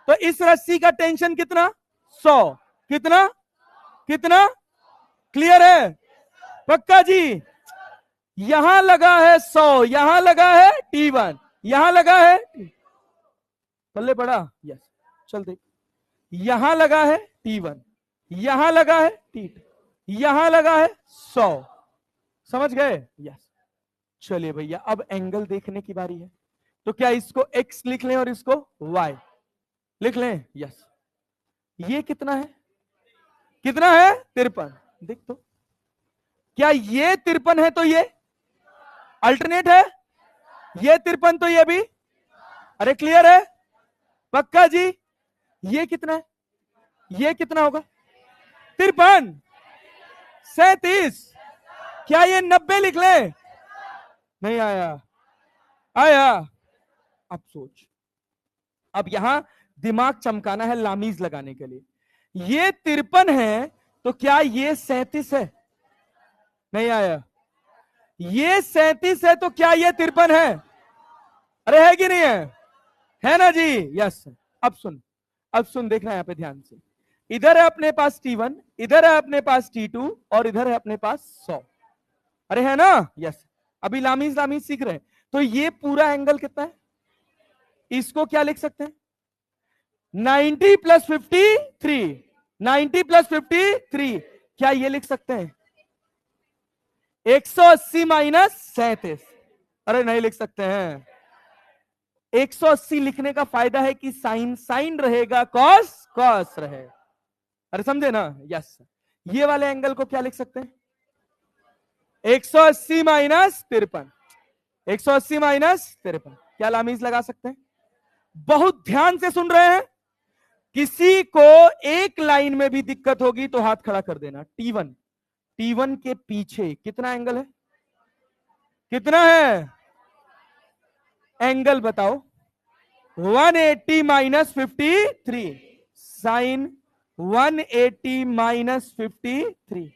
तो इस रस्सी का टेंशन कितना? 100। कितना कितना क्लियर है? पक्का जी? यहां लगा है 100, यहां लगा है T1, यहां लगा है पल्ले पड़ा, यस, चल देख, यहां लगा है T1, यहां लगा है T2, यहां लगा है 100। समझ गए? यस। चलिए भैया, अब एंगल देखने की बारी है। तो क्या इसको x लिख लें और इसको y लिख लें? यस। ये कितना है? कितना है? 53। देख तो, क्या ये 53 है तो ये अल्टरनेट है, ये 53 तो ये भी। अरे क्लियर है? पक्का जी? ये कितना है? ये कितना होगा? 53, 37। क्या ये 90 लिख ले? नहीं आया? आया? अब सोच, अब यहां दिमाग चमकाना है लामीज लगाने के लिए। ये 53 है तो क्या ये 37 है? नहीं आया? ये 37 है तो क्या ये 53 है? अरे है कि नहीं है? है ना जी? यस। अब सुन, अब सुन, देखना यहां पे ध्यान से। इधर है अपने पास T1, इधर है अपने पास T2 और इधर है अपने पास 100। अरे है ना? यस। अभी लामीज लामीज सीख रहे हैं। तो ये पूरा एंगल कितना है? इसको क्या लिख सकते हैं? 90 प्लस 53, 90 प्लस 53। क्या ये लिख सकते हैं? 180 माइनस 37। अरे नहीं लिख सकते हैं। 180 लिखने का फायदा है कि साइन साइन रहेगा, कॉस कॉस रहे। अरे समझे ना? यस। ये वाले एंगल को क्या लिख सकते हैं? 180 माइनस 53, 180 माइनस 53। क्या लामीज लगा सकते हैं? बहुत ध्यान से सुन रहे हैं? किसी को एक लाइन में भी दिक्कत होगी तो हाथ खड़ा कर देना। T1, T1 के पीछे कितना एंगल है? कितना है एंगल बताओ? 180 माइनस 53, साइन 180 माइनस 53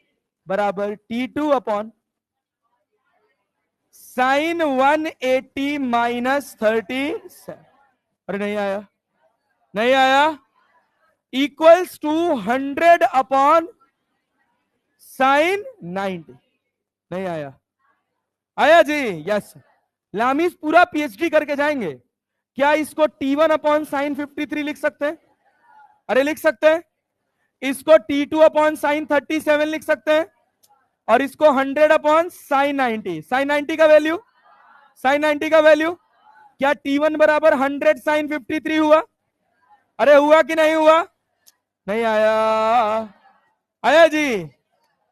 बराबर T2 अपॉन साइन 180 माइनस 37। अरे नहीं आया? नहीं आया? Equals to 100 upon sine 90। नहीं आया? आया जी? यस। लामीज पूरा पीएचडी करके जाएंगे। क्या इसको T1 अपॉन साइन 53 लिख सकते हैं? अरे लिख सकते हैं। इसको T2 अपॉन साइन 37 लिख सकते हैं और इसको 100 अपॉन साइन 90। साइन 90 का वैल्यू, साइन 90 का वैल्यू, क्या T1 बराबर 100 साइन 53 हुआ? अरे हुआ कि नहीं हुआ? नहीं आया? आया जी?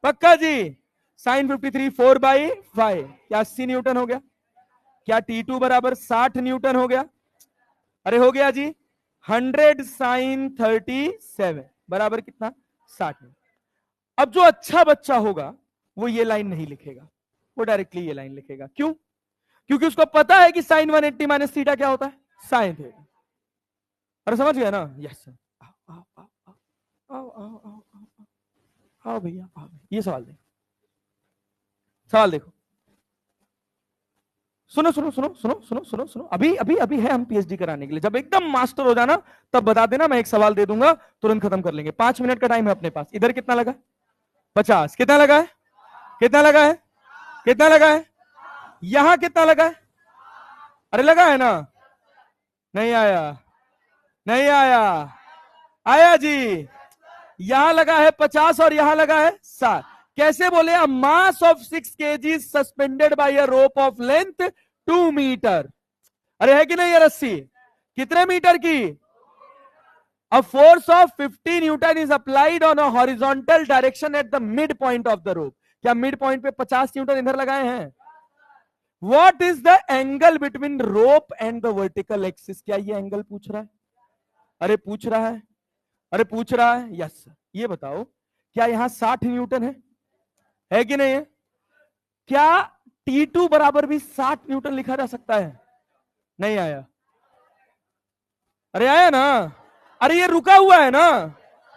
पक्का जी? साइन 53 4/5, क्या 80 न्यूटन हो गया? क्या T2 बराबर 60 न्यूटन हो गया? अरे हो गया जी। 100 साइन 37 बराबर कितना? 60। अब जो अच्छा बच्चा होगा वो ये लाइन नहीं लिखेगा, वो डायरेक्टली ये लाइन लिखेगा। क्यों? क्योंकि उसको पता है कि साइन 180 माइनस थीटा क्या होता है? Sine theta. अरे समझ गया ना? यस। आओ आओ आओ आओ आओ आओ भैया, आओ। ये सवाल देखो, सवाल देखो। सुनो सुनो सुनो सुनो सुनो सुनो सुनो, अभी अभी अभी है हम पीएचडी कराने के लिए। जब एकदम मास्टर हो जाना तब बता देना, मैं एक सवाल दे दूंगा, तुरंत खत्म कर लेंगे। 5 मिनट का टाइम है अपने पास। इधर कितना लगा? 50। कितना लगा है? कितना लगा है? कितना लगा है? यहां कितना लगा है? अरे लगा है ना? नहीं आया? नहीं आया? आया जी? यहां लगा है 50 और यहां लगा है 60। कैसे बोले? A mass of 6 kg suspended by a rope of length 2 metre. अरे है कि नहीं ये रस्सी? कितने मीटर की? A force of 50 Newton is applied on a horizontal direction at the mid point of the rope. क्या मिड पॉइंट पे 50 न्यूटन इधर लगाए हैं? What is the angle between rope and the vertical axis? क्या ये angle पूछ रहा है? अरे पूछ रहा है? अरे पूछ रहा है? यस। ये बताओ, क्या यहां 60 न्यूटन है कि नहीं है? क्या T2 बराबर भी 60 न्यूटन लिखा जा सकता है। नहीं आया? अरे आया ना? अरे ये रुका हुआ है ना,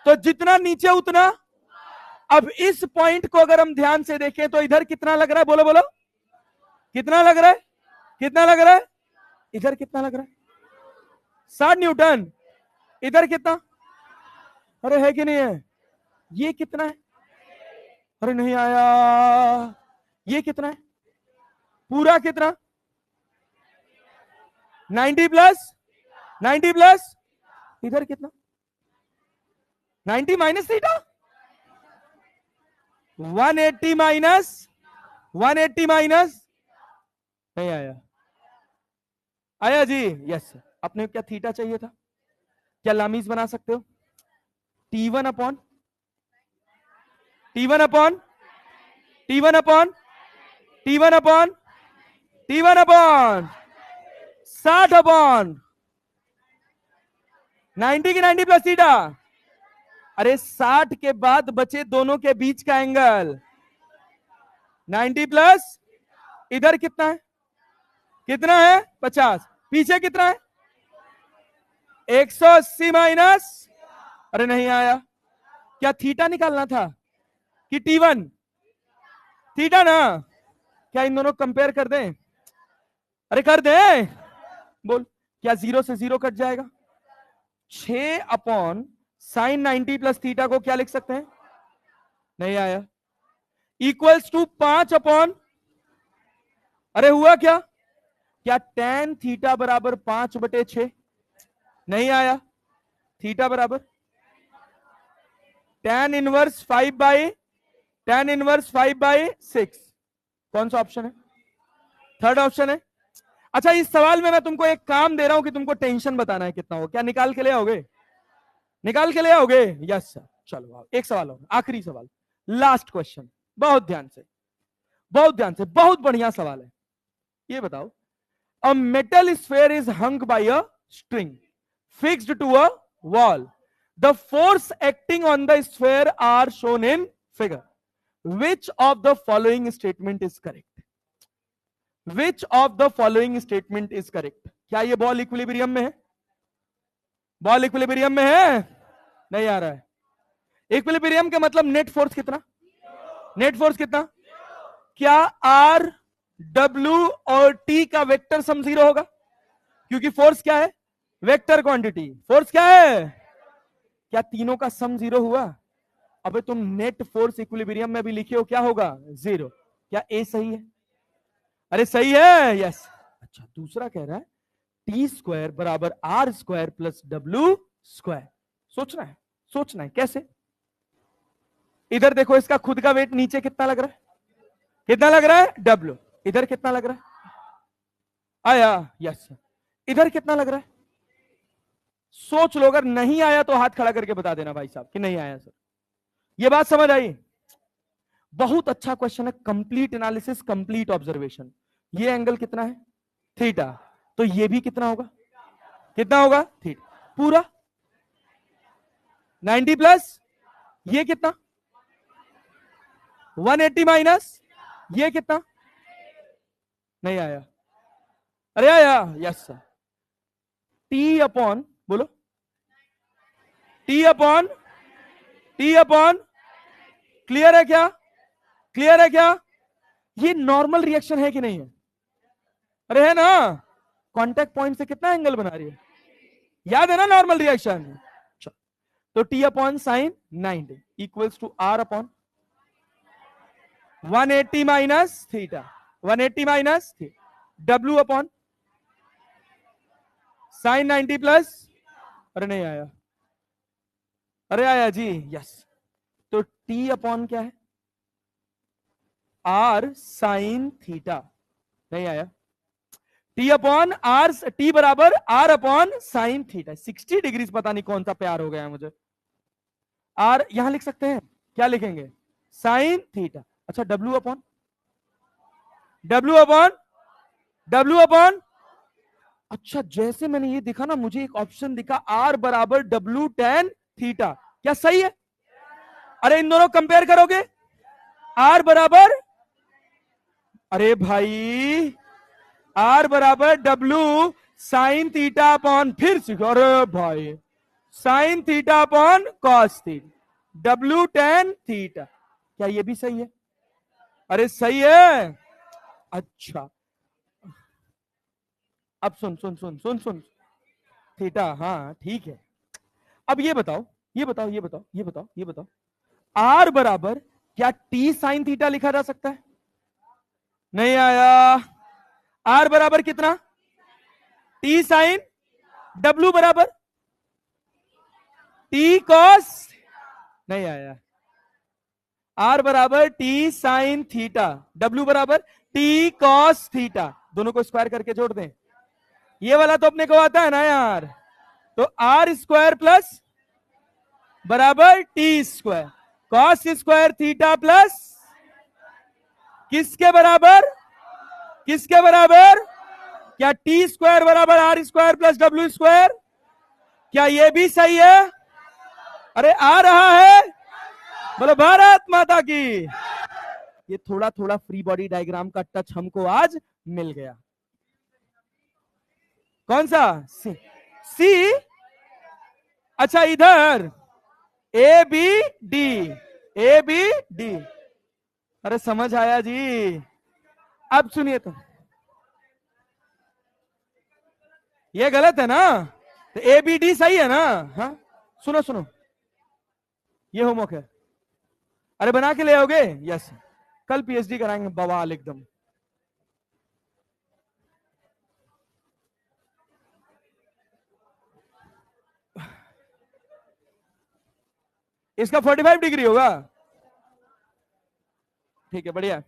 तो जितना नीचे उतना। अब इस पॉइंट को अगर हम ध्यान से देखें तो इधर कितना लग रहा है? बोलो बोलो, कितना लग रहा है? कितना लग रहा है? इधर कितना लग रहा है? 60 न्यूटन। इधर कितना? अरे है कि नहीं है? ये कितना है? अरे नहीं आया। ये कितना है? पूरा कितना? 90 प्लस 90 प्लस। इधर कितना? 90 माइनस थीटा। 180 minus 180 minus. नहीं आया? आया जी? यस। अपने क्या थीटा चाहिए था? क्या लामीज बना सकते हो? T1 upon T1 upon T1 upon T1 upon T1 upon 60 upon 90 की 90 प्लस थीटा। अरे 60 के बाद बचे दोनों के बीच का एंगल 90 प्लस। इधर कितना है? कितना है? 50। पीछे कितना है? 180 माइनस। अरे नहीं आया? क्या थीटा निकालना था कि T1? थीटा ना? क्या इन दोनों कंपेयर कर दें? अरे कर दें। बोल, क्या 0 से 0 कट जाएगा? 6 अपॉन साइन 90 प्लस थीटा को क्या लिख सकते हैं? नहीं आया? इक्वल्स टू 5 अपॉन, अरे हुआ क्या? क्या tan थीटा बराबर 5/6? नहीं आया? थीटा बराबर tan इनवर्स 5/6। कौन सा ऑप्शन है? थर्ड ऑप्शन है। अच्छा, इस सवाल में मैं तुमको एक काम दे रहा हूं कि तुमको टेंशन बताना है कितना हो। क्या निकाल के ले आओगे? निकाल के ले आओगे? Yes sir. चलो आओ, एक सवाल और, आखिरी सवाल, लास्ट क्वेश्चन। बहुत ध्यान से, बहुत ध्यान से, बहुत बढ़िया सवाल है। ये बताओ, a metal sphere is hung by a string fixed to a wall. The force acting on the sphere are shown in figure. Which of the following statement is correct? Which of the following statement is correct? क्या ये ball equilibrium में है? Ball equilibrium में है? नहीं आ रहा है? Equilibrium का मतलब नेट फोर्स कितना? नेट फोर्स कितना? क्या आर, डब्ल्यू और टी का वेक्टर सम 0 होगा? क्योंकि फोर्स क्या है? Vector quantity. फोर्स क्या है? क्या तीनों का सम 0 हुआ? अबे तुम नेट फोर्स इक्विलिब्रियम में भी लिखे हो, क्या होगा? 0। क्या ए सही है? अरे सही है, यस। अच्छा, दूसरा कह रहा है टी स्क्वायर बराबर आर स्क्वायर प्लस डब्ल्यू स्क्वायर। सोचना है, सोचना है कैसे। इधर देखो, इसका खुद का वेट नीचे कितना लग रहा है? कितना लग रहा है? डब्ल्यू। इधर कितना लग रहा है? आया? यस। इधर कितना लग रहा है? सोच लो, अगर नहीं आया तो हाथ खड़ा करके बता देना भाई साहब कि नहीं आया सर। ये बात समझ आई? बहुत अच्छा क्वेश्चन है। Complete analysis, complete observation. ये एंगल कितना है? थीटा। तो ये भी कितना होगा? कितना होगा? थीटा पूरा 90 प्लस। ये कितना? 180 माइनस। ये कितना? नहीं आया? अरे आया? Yes sir. टी अपॉन, बोलो, टी अपॉन क्लियर है क्या? क्लियर है क्या? ये नॉर्मल रिएक्शन है कि नहीं है? अरे है ना? कांटेक्ट पॉइंट से कितना एंगल बना रही है? याद है ना नॉर्मल रिएक्शन? तो t upon sine 90 equals to r upon 180 minus theta, 180 minus theta, डब्ल्यू अपॉन साइन 90 प्लस। अरे नहीं आया? अरे आया जी? यस। तो टी अपॉन क्या है? R sine theta. नहीं आया? टी अपॉन आर, टी बराबर r upon sine theta. 60 degree, पता नहीं कौन सा प्यार हो गया है मुझे। आर यहां लिख सकते हैं, क्या लिखेंगे? Sine theta. अच्छा, डब्ल्यू अपॉन अच्छा, जैसे मैंने ये दिखा ना, मुझे एक ऑप्शन दिखा आर बराबर डब्ल्यू टेन थीटा। क्या सही है? अरे इन दोनों कंपेयर करोगे, आर बराबर अरे भाई आर बराबर डब्लू साइन थीटा अपॉन, फिर सीखो, अरे भाई sine theta upon cos theta, W tan theta. क्या ये भी सही है? अरे सही है। अच्छा अब सुन सुन सुन सुन सुन, थीटा हाँ ठीक है। अब ये बताओ, ये बताओ, ये बताओ, ये बताओ, ये बताओ, आर बराबर क्या टी साइन थीटा लिखा जा सकता है? नहीं आया। आर बराबर कितना? टी साइन, डब्लू बराबर टी कॉस, नहीं आया। आर बराबर टी साइन थीटा, डब्लू बराबर टी कॉस थीटा, दोनों को स्क्वायर करके जोड़ दें। ये वाला तो अपने को आता है ना यार। तो आर स्क्वायर प्लस बराबर t square cos square theta plus किसके बराबर? किसके बराबर? क्या टी स्क्वायर बराबर आर स्क्वायर प्लस डब्ल्यू स्क्वायर? क्या ये भी सही है? अरे आ रहा है, बोलो भारत माता की। ये थोड़ा थोड़ा फ्री बॉडी डायग्राम का टच हमको आज मिल गया। कौन सा? सी, सी? अच्छा इधर A B D, A B D. अरे समझ आया जी। अब सुनिए तो, ये गलत है ना, तो ए बी डी सही है ना? हाँ सुनो सुनो, ये होमवर्क है। अरे बना के ले आओगे? यस, कल पीएचडी कराएंगे बवाल एकदम। इसका 45 डिग्री होगा। ठीक है बढ़िया।